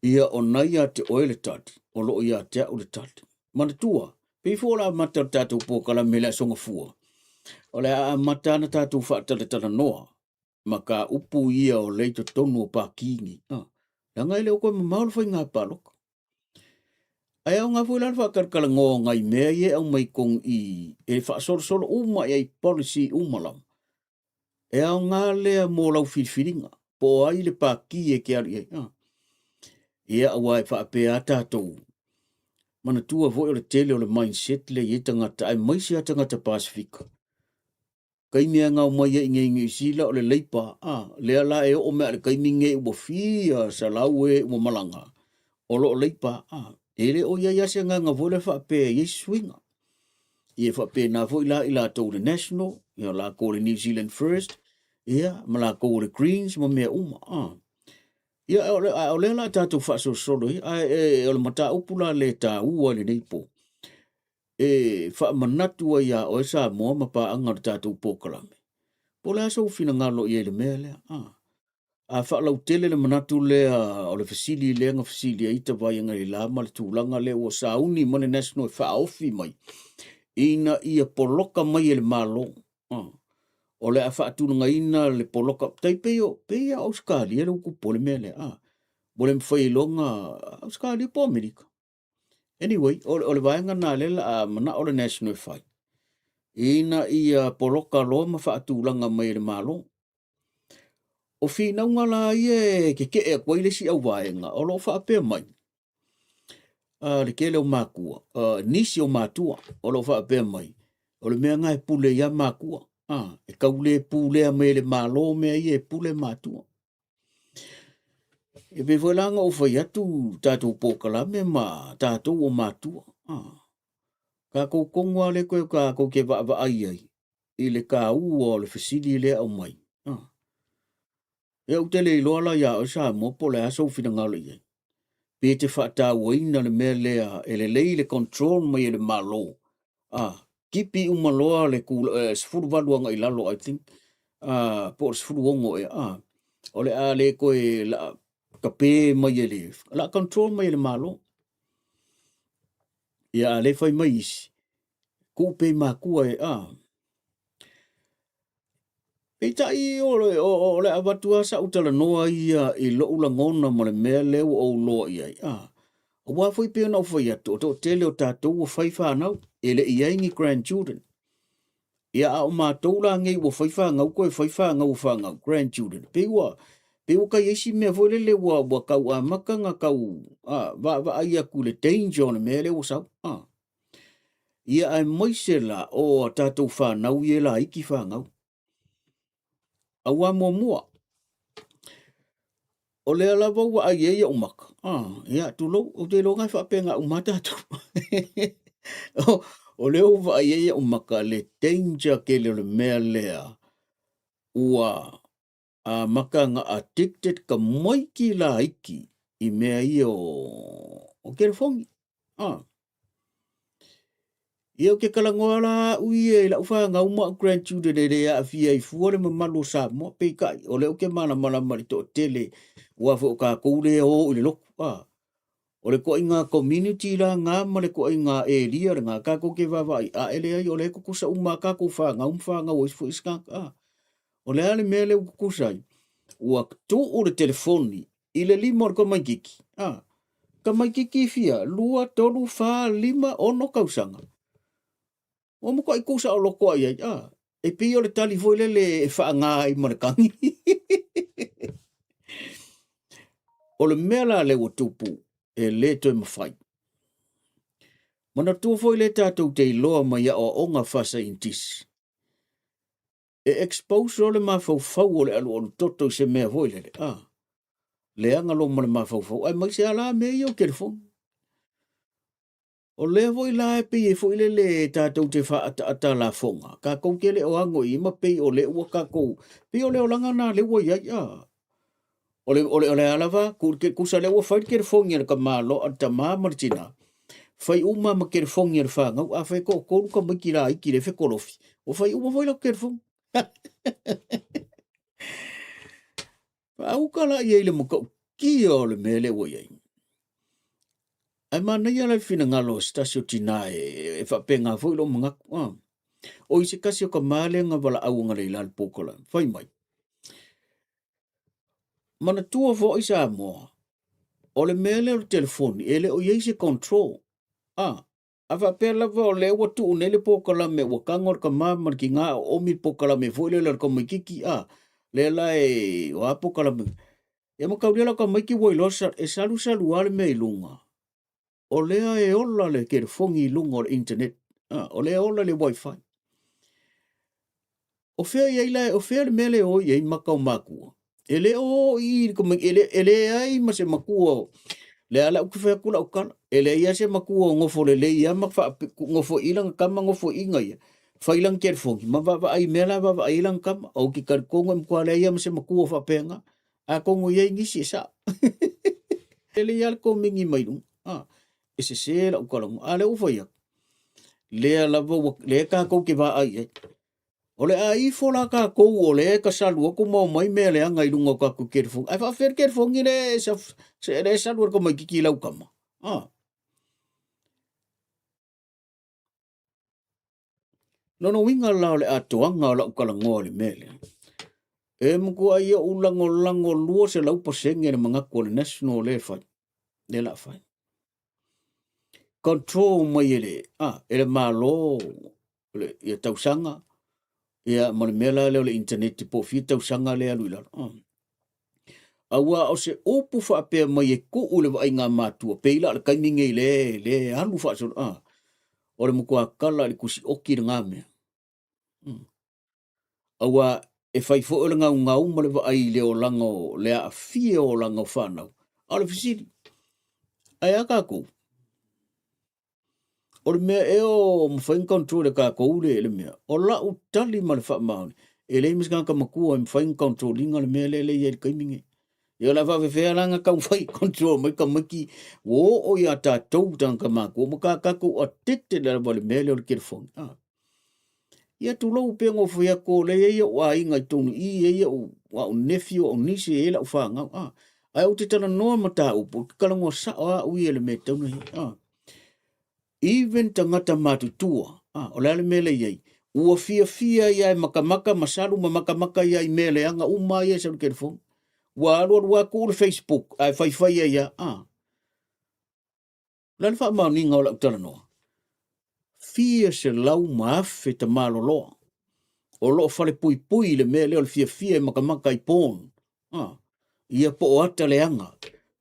Ia o nai a te oele tati. O lo ia te au le tati. Mana tua. Pefo la mata tātou pōkala me la songa fua. O le a mata na tātou whaatala tala noa. Ma ka upu ia o leito tonu o pākingi. Ngai leo koe mamaulu whai ngā pāloka. Ai au ngā fuilan whakarkala ngō ngai mea ie au mai kong i e whaasoro uma e policy umalam. E au ngā lea mō lau whiriwhiringa. Po ai le pāki e ke ari e. Ia au ai whaapea tātou. Mana tua voi o le tele o le mindset le i tangata ai maisi a tangata Pasifika. Kaimea ngau mai e inge sila o le leipa. Lea la e o mea le kaiminge ua fia sa lau e ua malanga. O lo leipa. Ele o ia yase nga voi le whaapea i swinga. Ia whaapea na voi la i la tau le national. Ia la ko le New Zealand first. Ia ma la ko le Greens ma mea uma. Ia o le la tātou whaaso solo i. O le mata upula le tā ua le neipo. E whaamanatu a ia o e sa moa ma pa anga le tātou pōkalame. Po le aso fina ngalo i le mea lea. A whaalau tele le manatu lea o le fasili lea nga fasili a ita vai anga le lama le tūlanga lea o sa uni mone national whaofi mai. Ina ia poloka mai e le malo. O le a whaatunanga ina le poloka. Tai peia Australia le uku pole mea lea. Bole mwhai longa Australia po Amerika. Anyway, o le vaenga nā lela a mana o le national fight. Ina ia poloka loa ma whaatulanga mai le malo. O whina unga la ia ke e kwai le si au vaenga. O lo whaapea mai. Le kele o mākua. Nisi o mātua. O lo whaapea mai. O le mea ngai pule ia mākua. E kaule pule a mai le malo mea ia e pule mātua. E pe whailanga o whai atu tātou pōkalame ma tātou o mātua. Ka kou kongwa le koe ka kou ke wa ai ai. I le ka ua o le fasili le au mai. E au te le iloala ia o sa mopo le aso fina ngalo iai. Pe te whaata waina le mea lea e le lei le control mai e le malo. Kipi umaloa le sifuru waluanga i lalo I think. Po sifuru ongo e. O le a le koe la ka pē mai e le. La control mai e le malo. Ia le fai mai isi. Ko pē mākua e Pita I o le avatua sa utala noa ia I lo ula ngona mo le mea leo o loa ia. O wa fui pia na fui atu o to tele o tātou o whai whanau e le ia ingi grandchildren. Ia a o mātou la ngei o whai whangau koe whai whangau whangau grandchildren. Pe o kai eisi mea foi le wa kau a makanga kau va ai aku le danger on mea leo sau. Ia ai moise la o tātou whanau ia la iki whangau. Awa mua. O lea lava ua ai eia umaka. Ia tulo, o te longa whapenga umata tu. O lea uwa ai eia umaka le danger ke le mea lea. Ua makanga addicted ka moiki la iki I mea ia o kerefongi. Ia o ke kalangoa la ui e la uwha ngau ma grandchildren e rea a fia I fuare ma malo sa mo pe kai. O leo ke mana marito tele ua fo ka koure o ile loko. O le ko inga community la ngā ma le ko inga area ngā ka ko ke vavai. Ele ai o le kukusa umaka ko wha ngau isfo iska. O le ale mele kukusa I. Ua tu o le telefoni ile lima o ko mai kiki. Ka mai kiki fia lua tolu wha lima ono kausanga. O mo ko I kusa o loko ai. E pi o le tali foi le wha ngā I marakangi. O le mea la le o tupu e le toi mawhai. Mana tua foi le tātou te iloa mai a o onga whasa intis. E expose o le mawhau o le alu o toto se mea foi le. Le anga lo ma le mawhau. Ai mai se ala mea I o kerefong. O le voi la e pi e foi le tātou te wha ata la fonga. Ka kou ke le o ango I ma pi o le ua ka kou. Pi o le o langa na le ua iai. Ole alava kusa le ua whai kerefong ia ka malo ata maa martina. Fai uma ma kerefong ia whanga. A whai ko koru ka miki la iki le whekorofi. O fai uma foi la kerefong. Au kala ia ile muka ki o le mele ua iai. Ai mana ia lai fina ngalo stasio tina e whapenga foi lo mga. O isi kasi o ka male nga wala au nga leila le pokola. Fai mai. Mana tua fo isa moa. O le mele o telefoni ele o iei se control. A whapea lava o le ua tuu nele pokola me ua kangor ka mamar ki ngā o mi pokola me foi le lar ka maikiki le lai o a pokola me. E mo kauria la ka maiki wailosa e salu ale me ilunga. O lea e ola le kerefongi ilunga o le internet. O lea ola le wifi. O fea iaila o fea le mele o iei makau makua. Ele o I ele ai ma se makua le ala uki whea kula ukala. Ele ia se makua ngofo le ia makwa ngofo ilang kama ngofo inga ia. Whailang kerefongi. Ma vava ai mela vava ai ilang kama. Au ki karikonga mkua le ia ma se makua whapenga. A kongo iei ngisi sa. Ele ia ko mingi mainu. E se la ukala. Ale ufa ia. Le lava le ka kou ke va ai. O le ai fola ka kou o le ka salu ko mo mai me le anga I lunga ka ku kerefong. Ai fa fer kerefong le se le salu ko mai ki lau kama. No winga la le atoanga la ukala ngole mele. E mku ai ulango lua se lau pasenge le mga ko le national le fai. Le la fai. Control mai ele. Ele malo le ia tausanga. Ia mala le internet po fi tausanga le alu ila. Awa o se opu fa pe mai e ku ule vai nga matua pe ila le kaiminge le alu fa so. O le mku akala le kusi oki nga me. Awa e fai fo le ngau ma le vai le o lango le a fie o lango Fanau. Ala fisiri. Ai aka ko. O le mea e o mwhain control le ka koure e le mea. O la utali ma le wha maone. E le imis ka makua e mwhain control inga le mea le ia le kaiminge. E o la wha whewhea langa ka mwhain control mai ka maki o ia ta tau tanga ka makua. Mo ka kako addicted le mea le o le kerefong. Ia tu lau pe ngo fwea ko le ia o a inga I tonu I ia o nephew o nisi e la uwha ngau. Ai o te tana noa mata upo. Kalango sa o ui ele me tauna. Even tangata matutua, o lale mele iei, ua fia ia e makamaka masalu ma makamaka ia i meleanga uma ia sa telefon wa ro ku Facebook ai fai ia lan fa ma ninga ola utala no fia se lau maafe te malolo o lo fale pui le mele o fia e makamaka i pon ia po ata leanga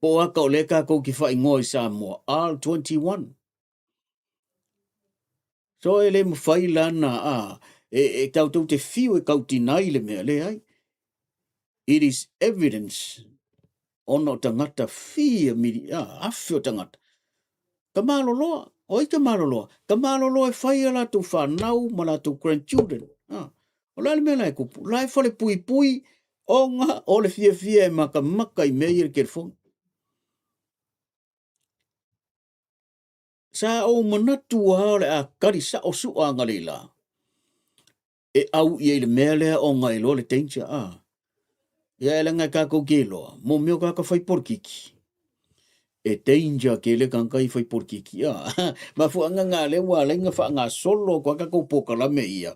po aka o leka ko ki fai ngoi sa mo R21 so ele mo fai lana e tau te fiu e kauti nai le mele ai it is evidence ono tangata fia miri afe o tangata kamaloloa oi kamaloloa kamaloloa e fai ala tu Fanau ma la tu grandchildren o la le mele ai kupu la e fale pui onga o le fia e makamaka i meir kerfon sa o manatu le a kari sa o su anga leila e au i le mele o ngai lo le tencha ia e langa ka ko gelo mo meo ka fai porkiki e danger ke le kankai fai porkiki ma fu anga nga le wa le nga fa nga solo ko ka ko poka la me ia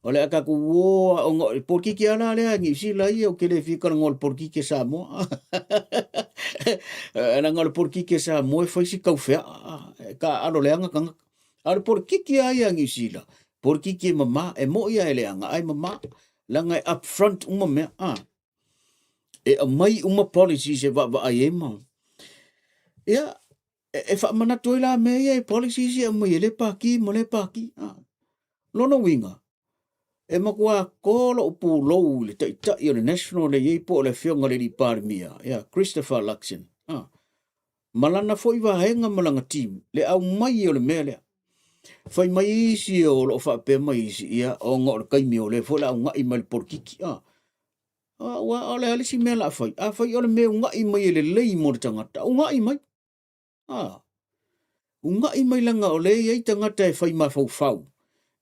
o le ka ko wo o porkiki ala le ngi si la ia o ke le fika ngol porkiki sa mo ana ngol porkiki sa mo e fai si ka fe ka alo le anga kanga ar porkiki ai ngi si la porkiki mama e mo ia ele anga ai mama langa up front uma me e mai uma policy se va ai ema ia e fa mana toila me e policy se mai le paki mo le paki lono winga e makua kolo upu low le ta i le national le ye po le fionga le parmia ia Christopher Luxon malana foi va henga malanga team le au mai o le mele fai mai si o lo fa pe mai si ia o ngor kai mi o le fo la ngai mal porkiki wa ole ali si mela fai ole me ngai mai le lei mo tangata ngai mai ngai mai langa ole ye tangata e fai ma fau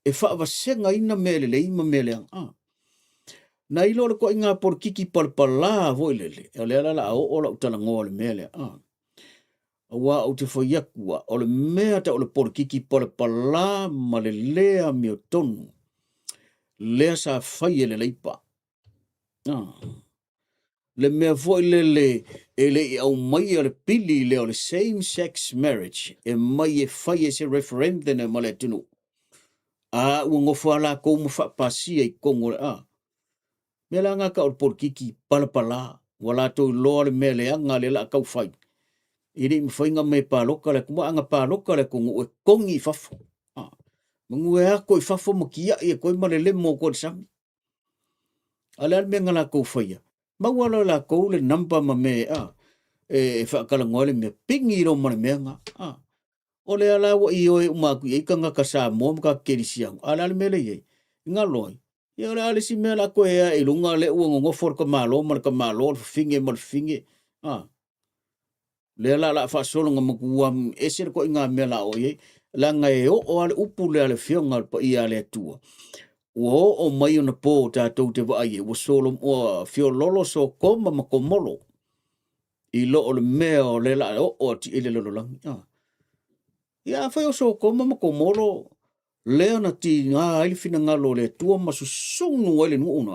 e fa va senga ina mele le ima mele na ilo ko inga porkiki palpala voilele ole la o la utala ngol mele wa o te foi akua ole mea ta ole porkiki palpala ma le lea mi o tonu lea sa fai ele leipa le mea foi le ele au mai le pili le o le same sex marriage e mai e fai ese referendum e male tunu ungo fala ko mo fa pasia i kongo me la nga ka o porkiki palapala wala to lo le mele anga le la kau fai iri mi fai nga me paloka le kuma anga paloka le kongo e kongi fafo mangu e ako i fafo mo kia e koi male le mo ko sami ala me nga la ko fai ma wala la ko le namba ma me e fa kala ngole me pingi ro mo me nga ole ala wo i o ma ku e kanga ka sa mo ka kerisia ala le mele ye nga loi ia ole ale si mea la koe ea i lunga le ua ngongo for ka malo finge mal finge le la fa solo nga makua ese ko inga mea la o ye la nga e o ale upu le ale fionga pa i ale tua o mai ona po tatou te wa ye wo solo o fio lolo so koma makomolo i lo o le mea o le la o ti ele lolo lang ia fa o so koma makomolo lea na ti ngā ailifina ngalo le tua masu sungu wale nu una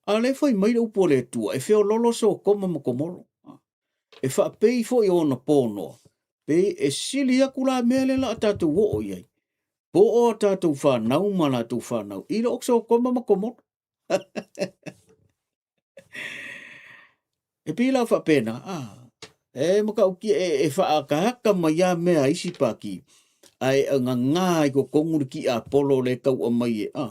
a le fai mai le upo le tua e feo lolo so koma makomolo e fa pei fo i ona pono pei e sili akula mele la tatu wo o iai po o tatu Fanau mana tu Fanau i le okso koma makomolo e pila fa pena e maka uki e fa akahaka mai a mea isi paki ai nga ngai ko kongur ki a polo le kau o mai ia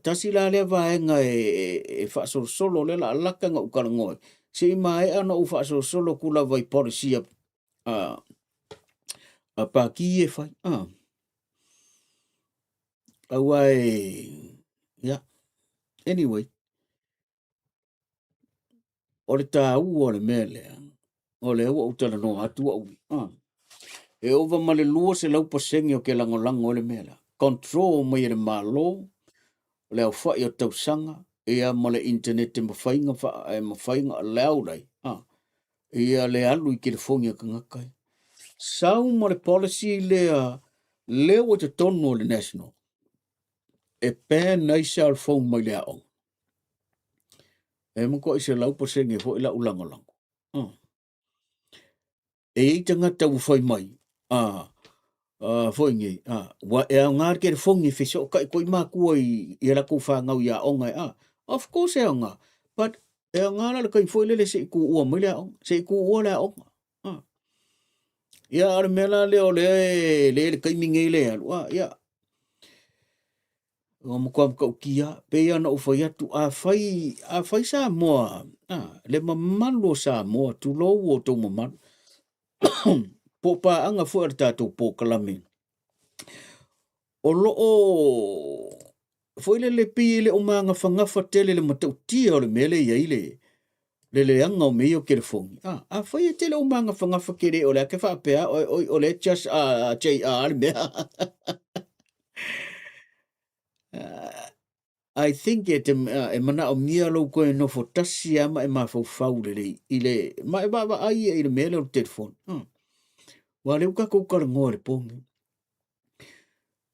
tasi la le va nga e fa solo le la laka nga ukala ngoi se mai ana u fa solo kula vai policy a pa ki e fa awai anyway o le tau o le mele o le o utala no atu e ova male lua se lau pasengi o ke langolango o le mele control mai le malo le au fai o tausanga ia ma le internet e mafainga lau dai ia le alu i ke le fongi a kangakai sau ma le policy lea leo o te tonu o le national, e pēna i cell phone mai le aong. E moko i se lau pa senge fo i la ulangolango. E i te ngata u whai mai. Foi ngi. Wa e a ngar ke fongi fe so kai koi ma ku i la ku fa ngau ya onga. Of course e nga. But e a ngara le kai foi le se ku ua mai le ong. Se ku ua le onga. Ya ar mela le o le kai mingi le alwa. Ya. O mo kwa ka kia pe ya no foi atu a fai sa mo. Le mamalo sa mo tu lo o to mo man. Po pa anga fo tatou po kalame. O loo foi le pi le o manga fangafa tele le matau tia o le mele ia ile le anga o meio ke le fongi. A foi tele o manga fangafa ke le o le ke fa pea o le just JR mea. I think e mana o mia lo ko no fo tasi ama e ma fo faule ile ma e ba ai ile mele o telefon. Wa le ka ko ka ngore pongi.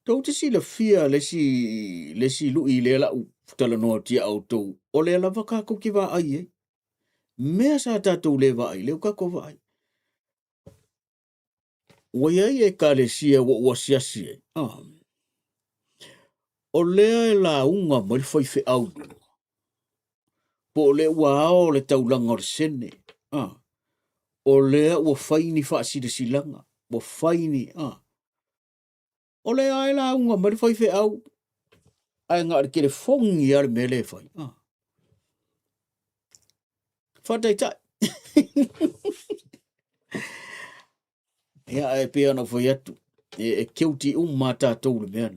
Tau te si la fia le si lu i le la u tala noa tia auto o le lava kako ki wa ai e. Mea sa tatou le wa ai, leo kako wa ai. Wa iai e ka le sia wa siasi e. O lea e la unga mo le fai au. Po le ua ao le taulanga o le sene. O lea ua faini fa asida silanga. Ua faini. O lea e la unga mo le fai au. Ai ngā re kere fongi ar me le fai. Fatai tai. Ia e pia na foi atu. E keuti mata tau le mea.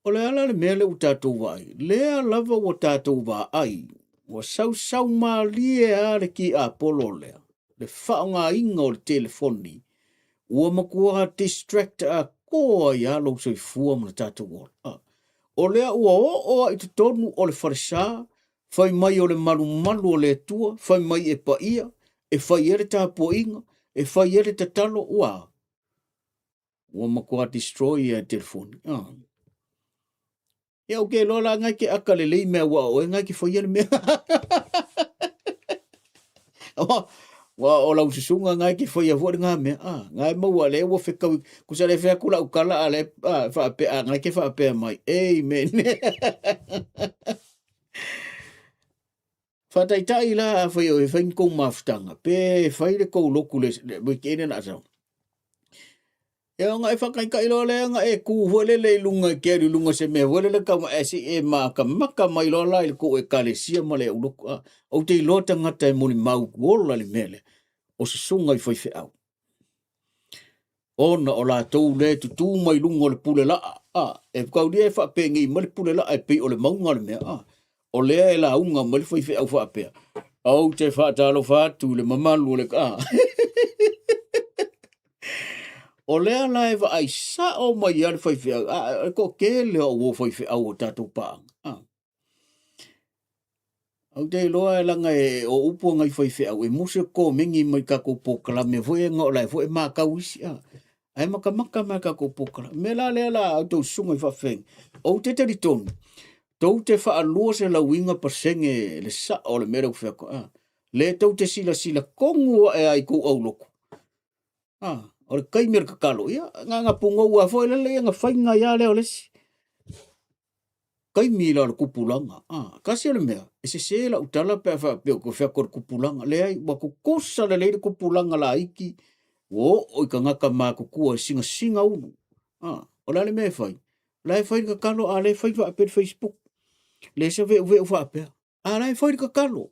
O le ala le mea le u tātou vai. Lea lava o tātou va ai. O sau malie are ki a polo lea. Le whaonga inga o le telefoni. Ua makua distract a koa i alo soi fua mana tātou o. O lea ua o i te tonu o le wharesā. Whai mai o le malu o le tua. Whai mai e pa ia. E whai ere tā po inga. E whai ere te talo ua. Ua makua destroy a telefoni. E o ke lola ngai ke akale lei mea ua o e ngai ke whai ere mea. Wa o lau susunga ngai ke whai a vuare ngā mea. Ngai maua le ua whekau. Kusa le whea kula ukala a le whaapea. Ngai ke whaapea mai. Amen. Whataitai la a whai o e whain kou mawhtanga. Pe whai le kou loku le wikene na asau. E o ngai whakai kai lo le nga e ku huele le lunga ke ri lunga se me huele le kama e si e maka mai lo la il ko e kale sia ma le uloku. O te ilota ngata e moni mau kuola le mele. O se sunga i whai au. Ona o la tau le tutu mai lunga o le pule la. E kau lia e whapengi ma le pule la e pe o le maunga le mea. O lea e la unga ma le whai au whapea. Au te whaatalo whatu le mamalu le ka. O lea la e wa ai sa o mai ar whai au. Ko ke lea o whai au o tātou pāng. Au te loa e langa e o upo ngai whai au. E muse ko mingi mai kako pokala me voe ngā lai voe mā kauisi. Ai maka mai kako pokala. Me la lea la au tau sunga i whawheng. O te tari tonu. Tau te whaalua se la winga pa senge le sa o le mera uwheko. Le tau te sila kongu e ai kou au loko. O le kai mera kakalo. Ia, ngā punga ua fo ele le ngā whainga ia leo lesi. Kai mila le kupulanga. Kasi ole mea. E se la utala pe whapeo ko wheko le kupulanga. Le ai, wako kosa le le kupulanga la iki. O i ka ngaka mā kukua singa unu. O la le mea whai. La e whai kakalo a le whai wha apere Facebook. Le se ve whaapea. A lai whai ka kalo.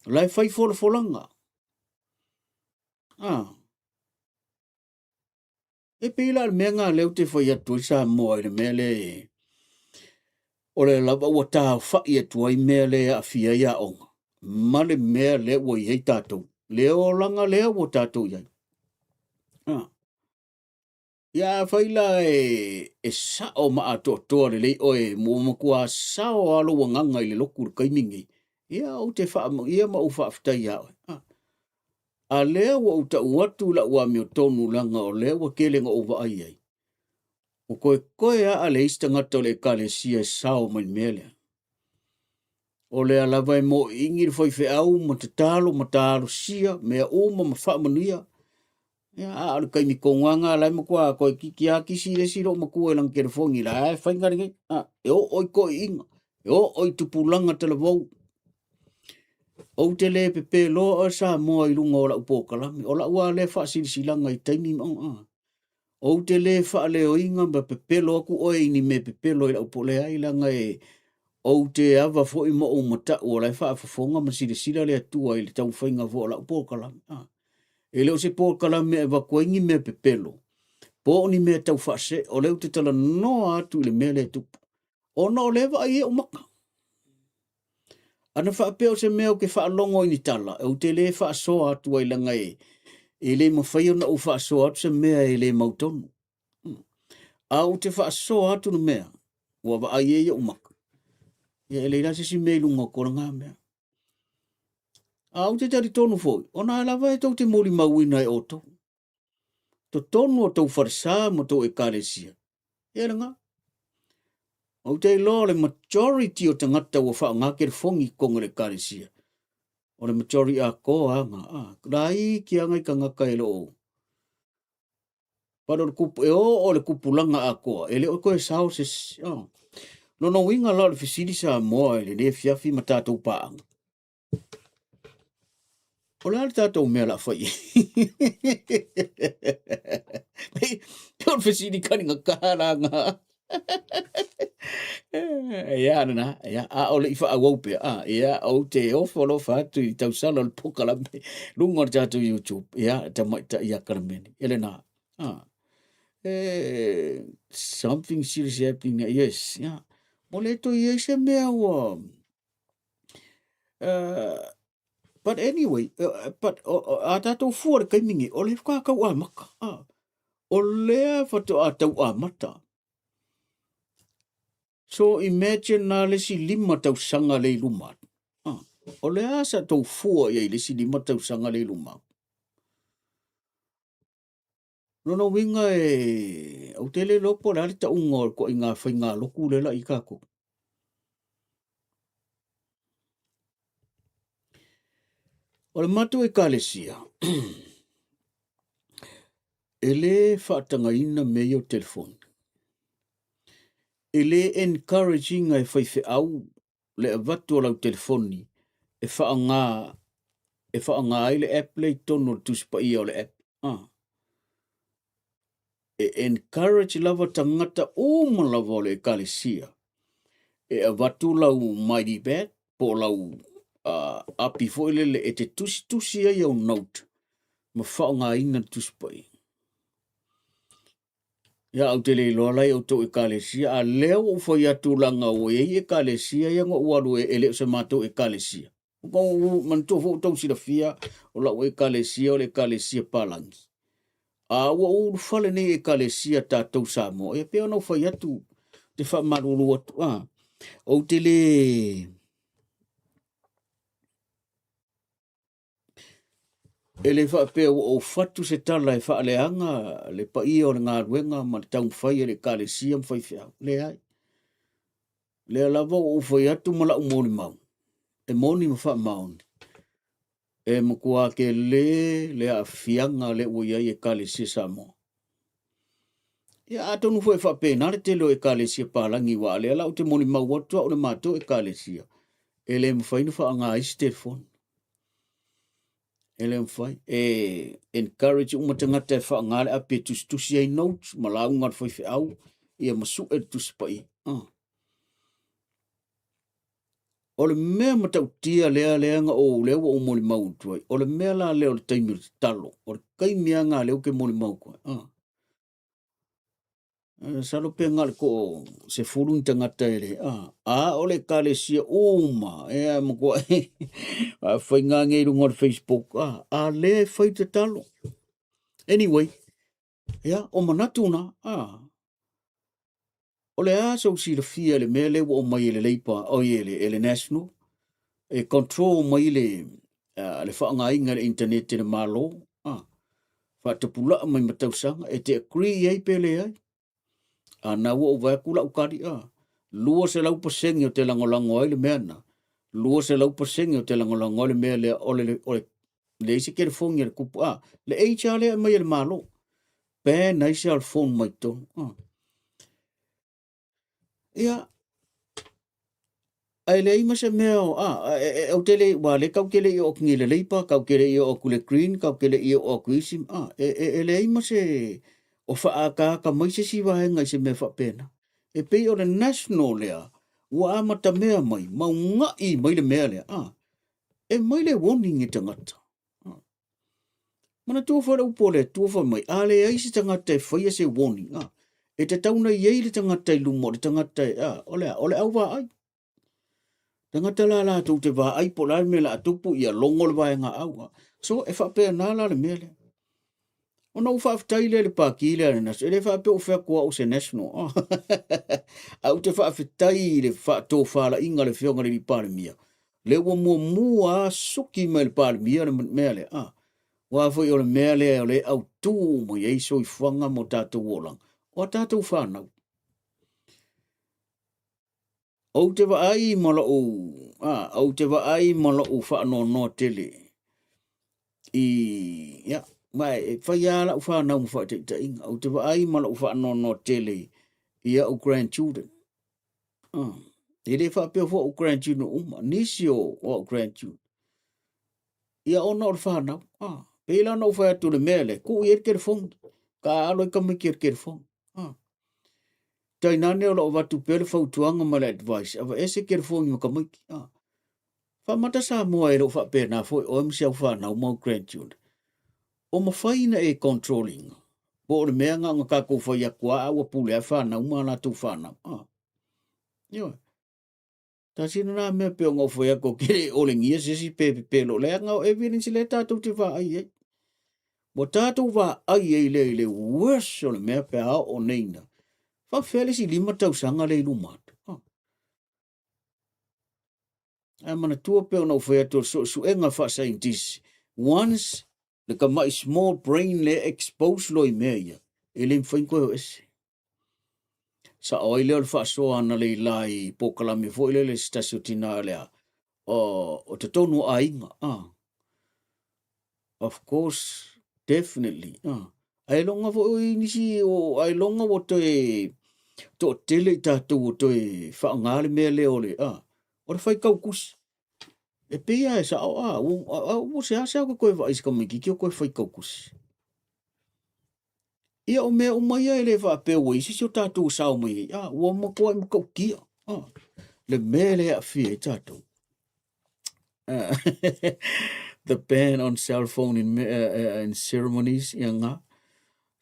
Lai whai folanga. E pila le mea ngā leo te whai atu i sa moa i le mea le. O le lava ua tā whai atu ai mea le a fia ia onga. Ma le mea le ua iei tātou. Leo langa lea ua tātou iai. Ia whaila e sao maa toa le lei oe mua makua sao alo wanganga i le loku le kaimingi. Ia o te wha ia ma u whaaftai ia oe. A lea wa uta uatu la ua mio tonu langa o lea wa kelenga o wa ai ai. O koe a le ista ngata o le kale sia sao mai mele. O lea lava e mo ingir foi fe au ma te talo sia mea uma ma wha manuia. Ya a kai mi konganga lai mo kwa ko ki a kisi le siro mo ku elang ke fongi la fa ngari e o oi ko inga e o oi tupulanga te vo o te le pe lo o sa mo i lunga o la upo kala o la ua le fa silanga i taimi o te le fa le o inga ba pe lo ku o ni me pe lo i la upo le ai langa e o te ava fo i mo o mata o la fa fonga ma sila le tua i le tau fainga vo la upo kala e leo se po kala me va koingi me pepelo po ni me tau fase o leo te tala no atu le mele tu o no leva ai o maka ana fa pe o se me o ke fa longo ni tala o te le fa so atu ai langa e le mo fai na o fa so atu se me e le mauton a o te fa so atu no me o va ai o maka e le la se si me lunga ko nga me a o te tari tonu foi ona lava e tau te moli mawina e oto to tonu o tau farsa mo tau e karesia. E nga. O te lo le majority o te ngata wa wha ngā kere fongi konga le karesia. O le majority a ko a nga. Rai ki a ngai ka ngaka e lo. Paro le kupu e o le kupulanga a koa. E le o koe sao se. No no winga la le fisiri sa moa e le ne fiafi ma tātou paanga. O le ale tātou mea la whai. Peo le fisiri kani ngā kāranga. Ya na ya a ole ifa awope ya o te o follow fa tu tau sala le pokala lungo ja tu YouTube ya ta mai ta ya karmeni elena something serious happening yes ya moleto yes me wa but anyway but ata to for ka mingi ole ka ka wa maka ole fa to ata wa mata. So imagine na lesi 5 tau sanga le luma. O le asa tau fua ia lesi 5 tau sanga le luma. Nono winga e au tele lopo la ta ungo ko inga whainga loku le la i kako. O le matu e kalesia. Ele whaatanga ina mei o telefoni. Ele encouraging ai whaife au le avatu o lau telefoni e whaanga ai le app le tono tuspa i o le app. E encourage lava tangata uma lava o le kalesia. E avatu lau mighty bad po lau api foilele e te tusi ai au note. Ma whaanga ina tuspa i. Ya au te le loa lai au tau e kalesia, a leo u whai atu langa o e kalesia, ia ngā uaru e leo se mātou e kalesia. Kau mantua fo tau sira fia, o lau e kalesia o le kalesia palangi. A ua uru whale ne e kalesia tātou Samoa, e pēo nau whai atu te wha maruru atu. O te le... E le wha pēo o whatu se tala e wha leanga, le pa ia o le ngā ruenga, ma le tau mwhai e le kalesia mwhai whiau. Le ai. Le lava o whai atu mala u moni mau. E moni ma wha maoni. E mkua ke le a fianga le uia e kalesia Samoa. Ia atonu fo e wha pēna le te lo e kalesia pālangi wa le ala o te moni mau atua o le mātou e kalesia. E le mwhainu wha ngā isi telefoni. Ele mfai encourage umatangata e wha ngale ape tusi ai notes malau ngar foi fe au ia masu e tusi pai o le mea matau tia lea nga o lea wa o moli mau tuai o le mea la lea o le taimi talo o le kai mea ngā leo ke moli mau koe salo pe ngale ko se furun tangata ele o le kalesia uma mo ko fai ngā ngeiru ngor Facebook le fai te talo anyway o manatuna o le so si le fia le mele o mai le leipa o ele national e control mai le le whaangainga le internet te malo, whaatapula mai matausanga, e te agree ei pele ai. Na ua uvai kula ukari, lua se lau pasengi o te langolango ai le meana. Lua se lau pasengi o te langolango ai le mea le ole le isi kere fongi le kupu, le eicha le mai le malo. Pē nei se al phone mai to. Ia, ai le ima se mea o, au tele, wa le kau kele i o kingi le leipa, kau kele i o kule green, kau kele i o kuisim, le ima se, o whaaka mai se siwa henga i se mea whapena. E pei o le national lea, ua amata mea mai, mau ngā i mai le mea lea, e mai le warning i tangata. Mana tua whara upo le, tua whara mai, le aisi tangata e whaia se warning, e te tauna iei le tangata i lumo, le tangata ole au wā ai. Tangata la tu te wā ai po lai me la atupu ia longo le waenga au. So e whapea nā la le mele. O nau whaftai le pāki le arenas, e le whapea o whea kua o se national. Au te whaftai le whato whala inga le whionga le pāle mia. Le ua mua suki me le pāle mia le mele. Wa foi o le mele o le au tū mo i eiso i whanga mo tātou wolang. O tātou whanau. Au te wa ai mala o, au te wa ai mala o whaano no tele. Mai, whai ala u whanau mo whai te inga. Au te wa ai mala o whaano no tele i au grandchildren. E le whapea fo o grandchildren uma, nisi o grandchildren. Ia ona o le whanau. Pela no whai atu le mele, ko i kere fongi. Ka alo i kamiki kere fongi. Tai nane o lo watu pele whautuanga ma le advice. Awa ese kere fongi maka maiki. Whamata sa mua e lo whapea na foi o msi au whanau mau grandchildren. O mawhaina e controlling. Bo o le mea nga kako whai a kua awa pule a whanau ma la tu whanau. Ioi. Ta sino na mea peo ngau whai a ko kere o le ngia sisi pepe pelo. Lea ngau evidence le tātou te wha ai ei. Bo tātou wha ai ei le worse o le mea pea o neina. Fa fele si lima tau sanga le lumatu. Mana tua peo na ufea to su enga fa scientist. Once le ka mai small brain le expose loi mea. Ele mfain koe o ese. Sa oile o le fa soa ana le lai pokalami fo ile le stasio tina lea. O te tonu a inga. Of course, definitely. Ai longa fo inisi o ai longa o te to tele tātou o te whaangale mea leo le. O le whai kau kusi. E pia e sa o se asa ko koe vai ska miki ki koe whai kau kusi. Ia o mea o mai e le wha pe o isi o tātou sao mai. Ua mo koe mo kau kia. Le mea le a fia tātou. The ban on cell phone in ceremonies, yanga.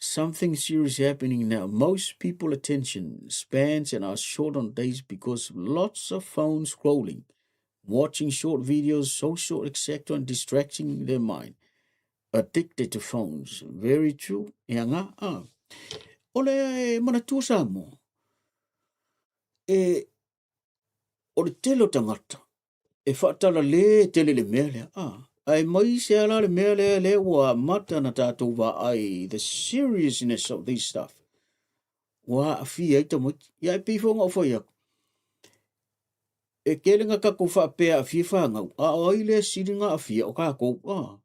Something serious happening now. Most people attention spans and are short on days because lots of phone scrolling, watching short videos, social, etc., and distracting their mind. Addicted to phones. Very true. Yanga. Ole mana tua sa mo. Ole telo tangata. E whaatala le tele le mea lea. Ai mai se ala le mea le wa mata na tātou wa ai the seriousness of this stuff. Wa afi ai ta mo. Ia e pifo ngau whai aku. E kelenga kako whapea afi whangau. Ai le siringa afi o kako.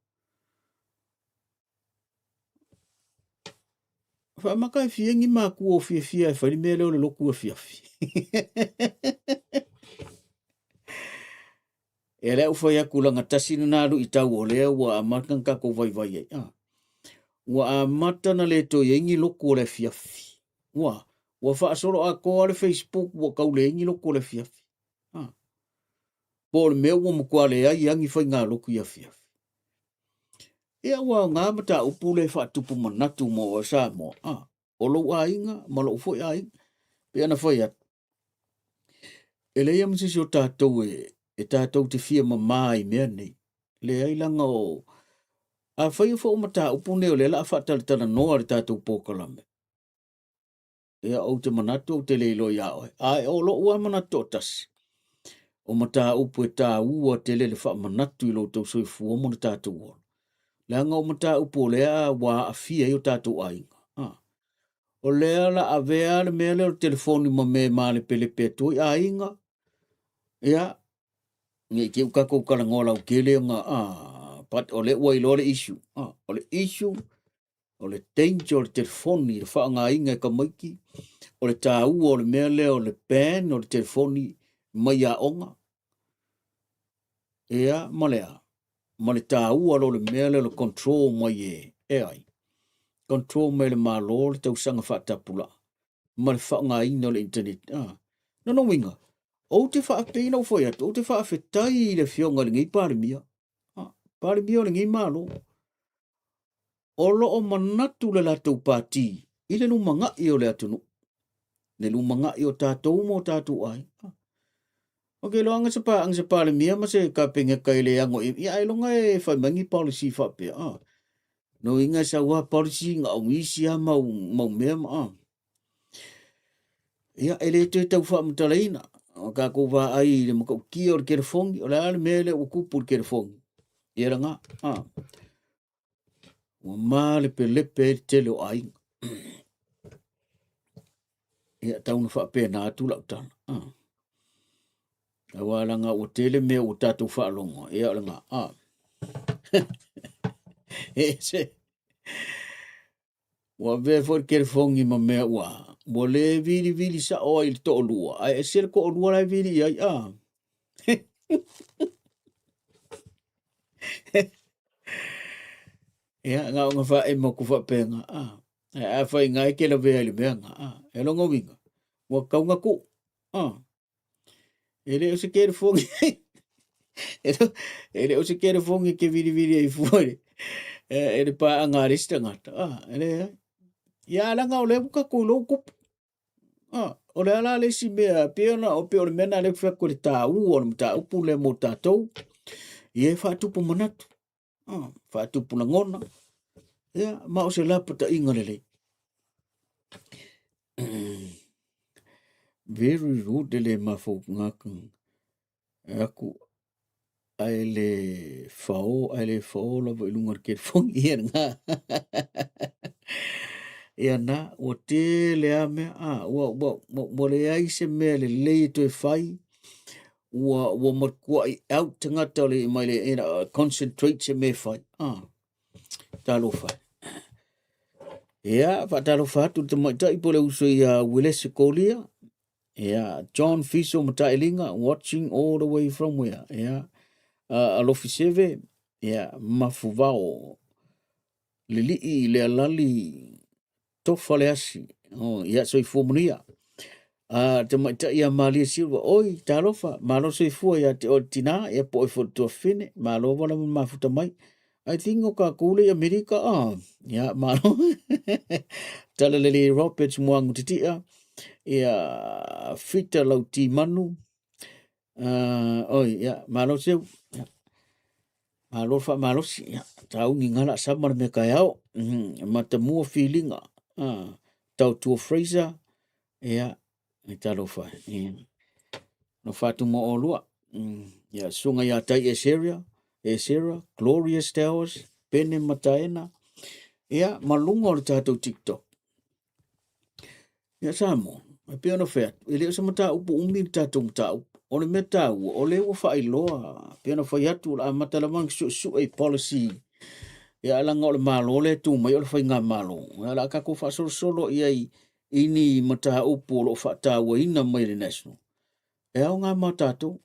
Whamaka e fiengi māku o fia e whari mea leo le loku a fia. E leo whai aku langa tasina nāru i tau o lea wa amata kako vai ai. Wa amata na le to yengi loku o le fiafi. Wa whaasoro a koa le Facebook wa kau le yengi loku o le fiafi. Po le mea ua mukua le ai yangi whai ngā loku i a fiafi. Ea wa ngā mata upu le whaatupu manatu mo o sa mo. O lo a inga, ma lo fo a inga. Pea na whai atu. E le ia msisi o tātou e tātou te fia ma mai mea nei. Le ai langa o... A whai o mata upu neo le la a whaatalitana noa le tātou pōkalame. Ea au te manatu o te leilo ia oe. Ai o lo ua manatu o tasi. o mata upu e tā ua te lele wha manatu I lo tau soi fua mo na tātou ora. Leanga o mata upu o lea wa a fia I o tātou ainga. O lea la a vea le mea le o telefoni ma me ma le pele pe tui a inga. Ia, nge ki ukako ukala ngola ukele nga but o le ua ilo le issue. O le issue, o le danger o le telefoni, le wha ngā inga ka maiki, o le tā ua o le mea le o le ban o le telefoni mai a onga. Ia, malea. Ma le tā ua lo le mea le control mai ai. Control mai le malo le tausanga whaatapula. Ma le wha ngā inga o le internet. No winga. O te wha pēna o whai atu, o te wha whetai le whionga le ngai pāremia. Pāremia o le ngai malo. O lo o manatu le latou pāti. I le lumanga I o le atunu. Le lumanga I o tātou mo tātou ai. Ok, lo anga se pāremia ma se ka penga kai le ango. Ia e longa e whai mangi policy wha pēa. No inga sa ua policy nga o ngisi a mau mea ma. Ia ele te tau wha mutaleina. O ka ko wa ai le maka uki o le kerefongi. O le ale mele o kupu le kerefongi. Ia ranga. Ua maa le pelepe tele o ai. Ia tauna wha pēna atu lau tana. Awa langa o tele mea o tātou wha longa. Ia ranga. E se. Ua vea fo le kerefongi ma mea ua. Ua le vili sa o il to lua. Ai e sere ko o lua lai vili ai. Ia ngā o ngā wha e moku wha pēnga. A whai ngai ke la vea ili mea ngā. E longa winga. Ua kaunga ko. Ele o se kerefongi. Ele o se kerefongi ke vili ai fuare. Ele pa anga resta ngata. Ele ia langa o le buka ko lo kupu. O le ala le si mea peona o peo le mena le whako le tā ua o le mta upu le mo tātou. Ie whatupu manatu. Whatupu na ngona. Ia, ma o se lapata inga lele. Very rude le mafo ngaka. Aku ai le fao la vo ilunga ke fongi ia nga. Ia na o te le ame o le ai se me le to fai o markua I out tangata le mai le concentrate se me fai. Talo fai. Ia, talo fai tu te mai tai pole uso ia Willis Kolia. Yeah, John Fiso Matailinga, watching all the way from where? Yeah, alofi seve. Yeah, mafuvao. Lili le alali tofaleasi. Oh, yeah, so ifomunia. Te maita ia malia silva. Oi, talofa. Malo so ifua ya te otina. Ya po ifo to fine. Malo wala mafuta mai. I think o ka kule Amerika. Yeah, malo. Talalele Roberts muangu titia. Ia fita lau ti manu. Oi, ia, malo seu. Malo fa malo si. Tau ni ngala samar me kai au. Mata mua feelinga. Tau tua Fraser. Ia, ni talo fa. No fatu mo olua. Ia, sunga ia tai Esera, Glorious Towers, Pene Mataena. Ia, malunga o le tātou TikTok. Ia, samo. Ai pia no fea. Ele o sa mata upu umi tātou mata upu. O le meta ua. O le ua wha iloa. Pia no whai atu la mata la mang su ei policy. Ia alanga o le malo le tu mai o le whai ngā malo. Ia la kako wha solo iai ini mata upu o lo wha tāua ina mai le national. E au ngā mata tātou.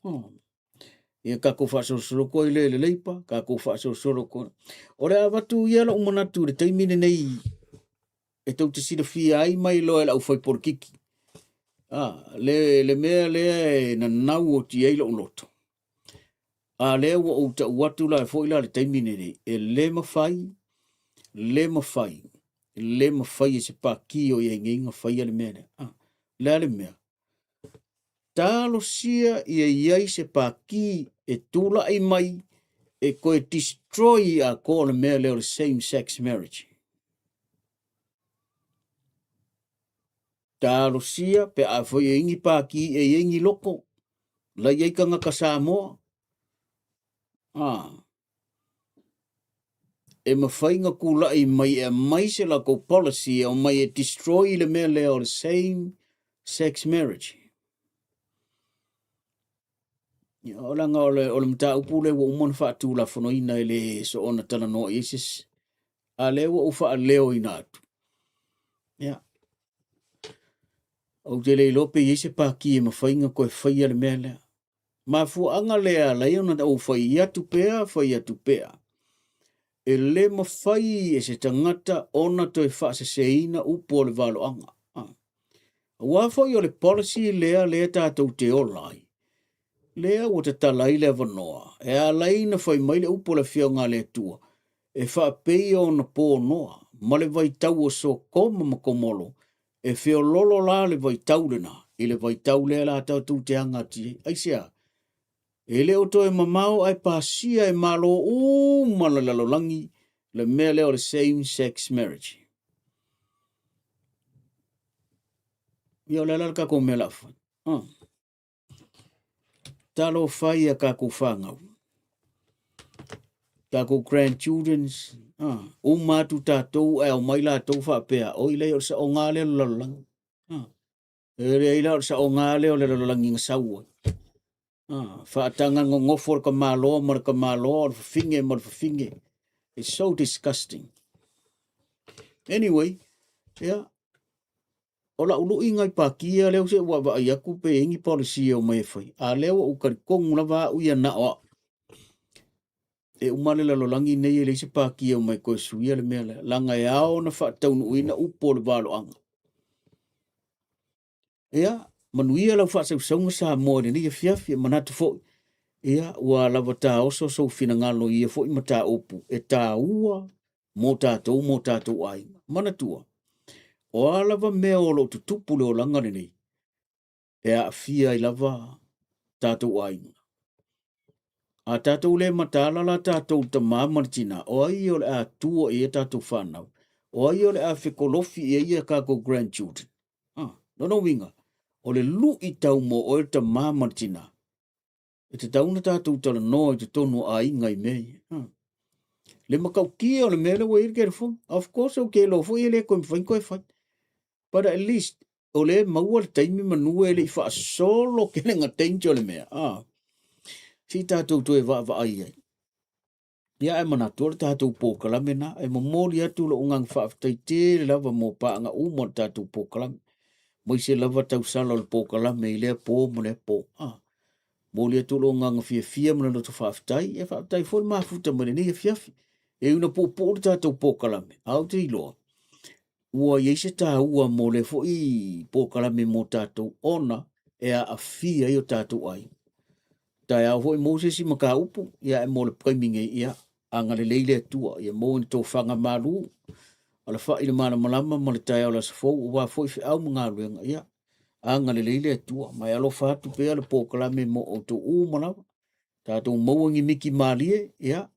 Ia kako wha solo koe le leipa. Kako wha solo koe. O le awatu ia la umanatu le taimine nei. E tau te sida fia ai mai loa la ufai porkiki. Le mea le na nau o ti eilo uloto. Le wa o ta watu la fo ila le taimine nei. E le mafai e se pa ki o ye nginga fai le mea. Le mea. Talo sia ia se pa ki e tula ai mai e koe destroy a ko le mea le same sex marriage. Talo sia pe a foi ingi pa ki e ingi loko La iai ka ngaka Samoa. E mawhainga kulai mai e mai se la ko policy o mai e destroy le mea leo the same sex marriage. O langa o le mta upule wa umon Faatulafonoina le so ona tala no isis. A leo ufa a leo inatu. O te le lope yese pa ki e mawhainga koe whaia le mea lea. Ma fu anga lea leiona o whaia tu pea. E le mawhai e se tangata ona toi whaase seina upo le valo anga. Wafoi o le policy lea tātou te olai. Lea o te talai le vanoa. E a laina whai mai le upo le whio ngā le tua. E wha pei o na pō noa. Ma le vai tau o so koma makomolo. E whio lolo la le vai tau lena. I le vai tau lea la tātou te angati. Aisea. E leo toi mamau ai pasia e malo mana lalolangi le mea leo le same sex marriage. Ia le lalaka ko mea lafa. Talo whai a kako whangau. Kako grandchildren's. Matu tātou e o mai la tau whapea. O ilei o sa o ngā leo lalolangi. E rea ila o sa o ngā leo lalolangi ngasaua. Whaatanga ngofo ka malo, mara ka malo, mara whinge. It's so disgusting. Anyway, yeah. Ola ulu ingai pakia leo se wa va yaku pe ingi policy o mai foi. A leo o ka kong la va u ya na o. E umale la lolangi nei le se pakia o mai ko suia le mele. Langa yao na fa tau uina upo le valo anga. Yeah, manuia la fa se songa sa mo ni e fiafi manatu foi. Ia ua lava tā oso so fina ngalo ia fo imata opu e tā ua mo tātou ai mana tua o lava mea o lo tutupu le o langa nei e a fia I lava tātou ai a tātou le matala la tātou ta mamartina o ai o le a tua e tātou whanau o ai o le a whekolofi e ia kako grandchildren no winga o le lu I tau mo o e ta mamartina e te tauna tātou tala no e te tonu a ingai mei. Le makau kia o le mele wa iri kere fun. Of course, o ke lo fu i le koe mwhain koe whai. But at least, o le maua le taimi manua e le I wha solo ke le ngatenji o le mea. Si tātou tu e wa ai ai. Ia e manatu o le tātou pōkalame na. E mamori atu lo ungang whaafitai te le lava mō paanga umo le tātou pōkalame. Moi se lava tau sala o le pōkalame I lea pō mo le pō. Moli atu lo nganga fia mana lo to whaafitai. E whaafitai fo le mafuta mene ni e fiafi. E una po le tātou pōkalame. Au te iloa. Ua yeise tā ua mo le fo I pōkalame mo tātou ona e a fia I o tātou ai. Tai au hoi Moses I maka upu. Ia e mo le praiminge ia. Anga le leile atua. Ia mo ni tō whanga maru. Ala wha I le mana malama mo le tai au la safo. Ua fo I fi au mga luenga ia. Anga le leile atua. Mai alo whatu pea le pōkalame mo o tō umalawa. Tātou mauangi miki malie, ia.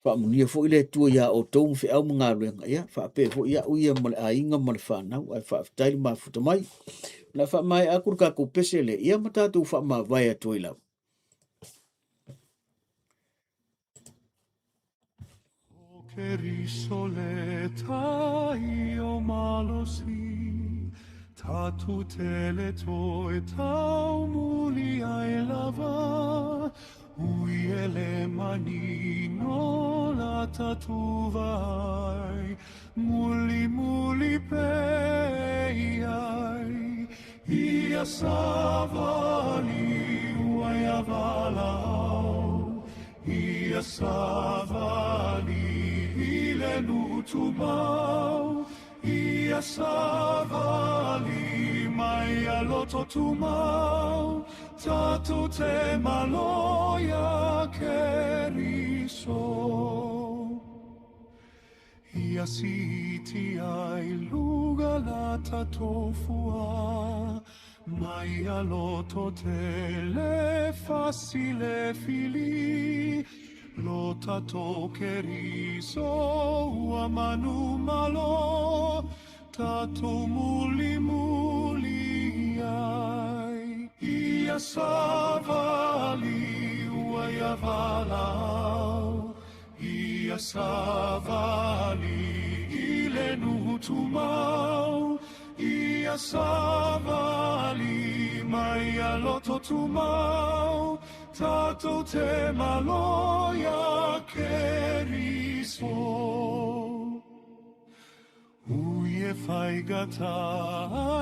Whaamunia fo I le atua ia o tō mwhi au mga luenga, ia. Whaape fo ia uia male a inga male whanau. Ai whaaftaili mafuta mai. La wha mai akur kako pese le. Ia ma tātou wha ma vai atua I lau. Che risoleta io malosi, tatu tele toe tau muli ai lava, uiele manino la tatu vai, muli pei ai, ia savali uai avalau, ia savali ile nutumau, ia savali mai aloto tumau, tatu te maloia keriso. Ia siti ai luga la tatofua, mai aloto te le facile fili, lo tato keriso manu malo, tato muli ai. Ia sava ua ia valau, ia savali i le nutu mau, ia savali mai a loto tu mau, tatou te maloia keriso. Uye fai gata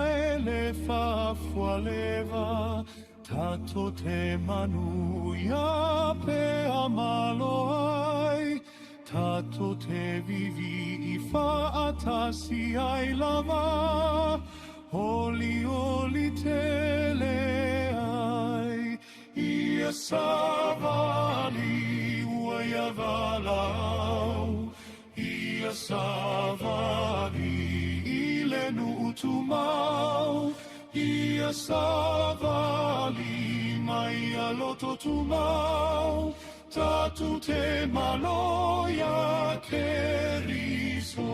ele fafualeva, tato te manuia pe amaloai, tato te vivi i faatasi ai lava, oli oli tele ai, ia savali ua ia valau, ia savali i le nutu mau, ia savali mai a loto tu mau, tatu te maloia keriso.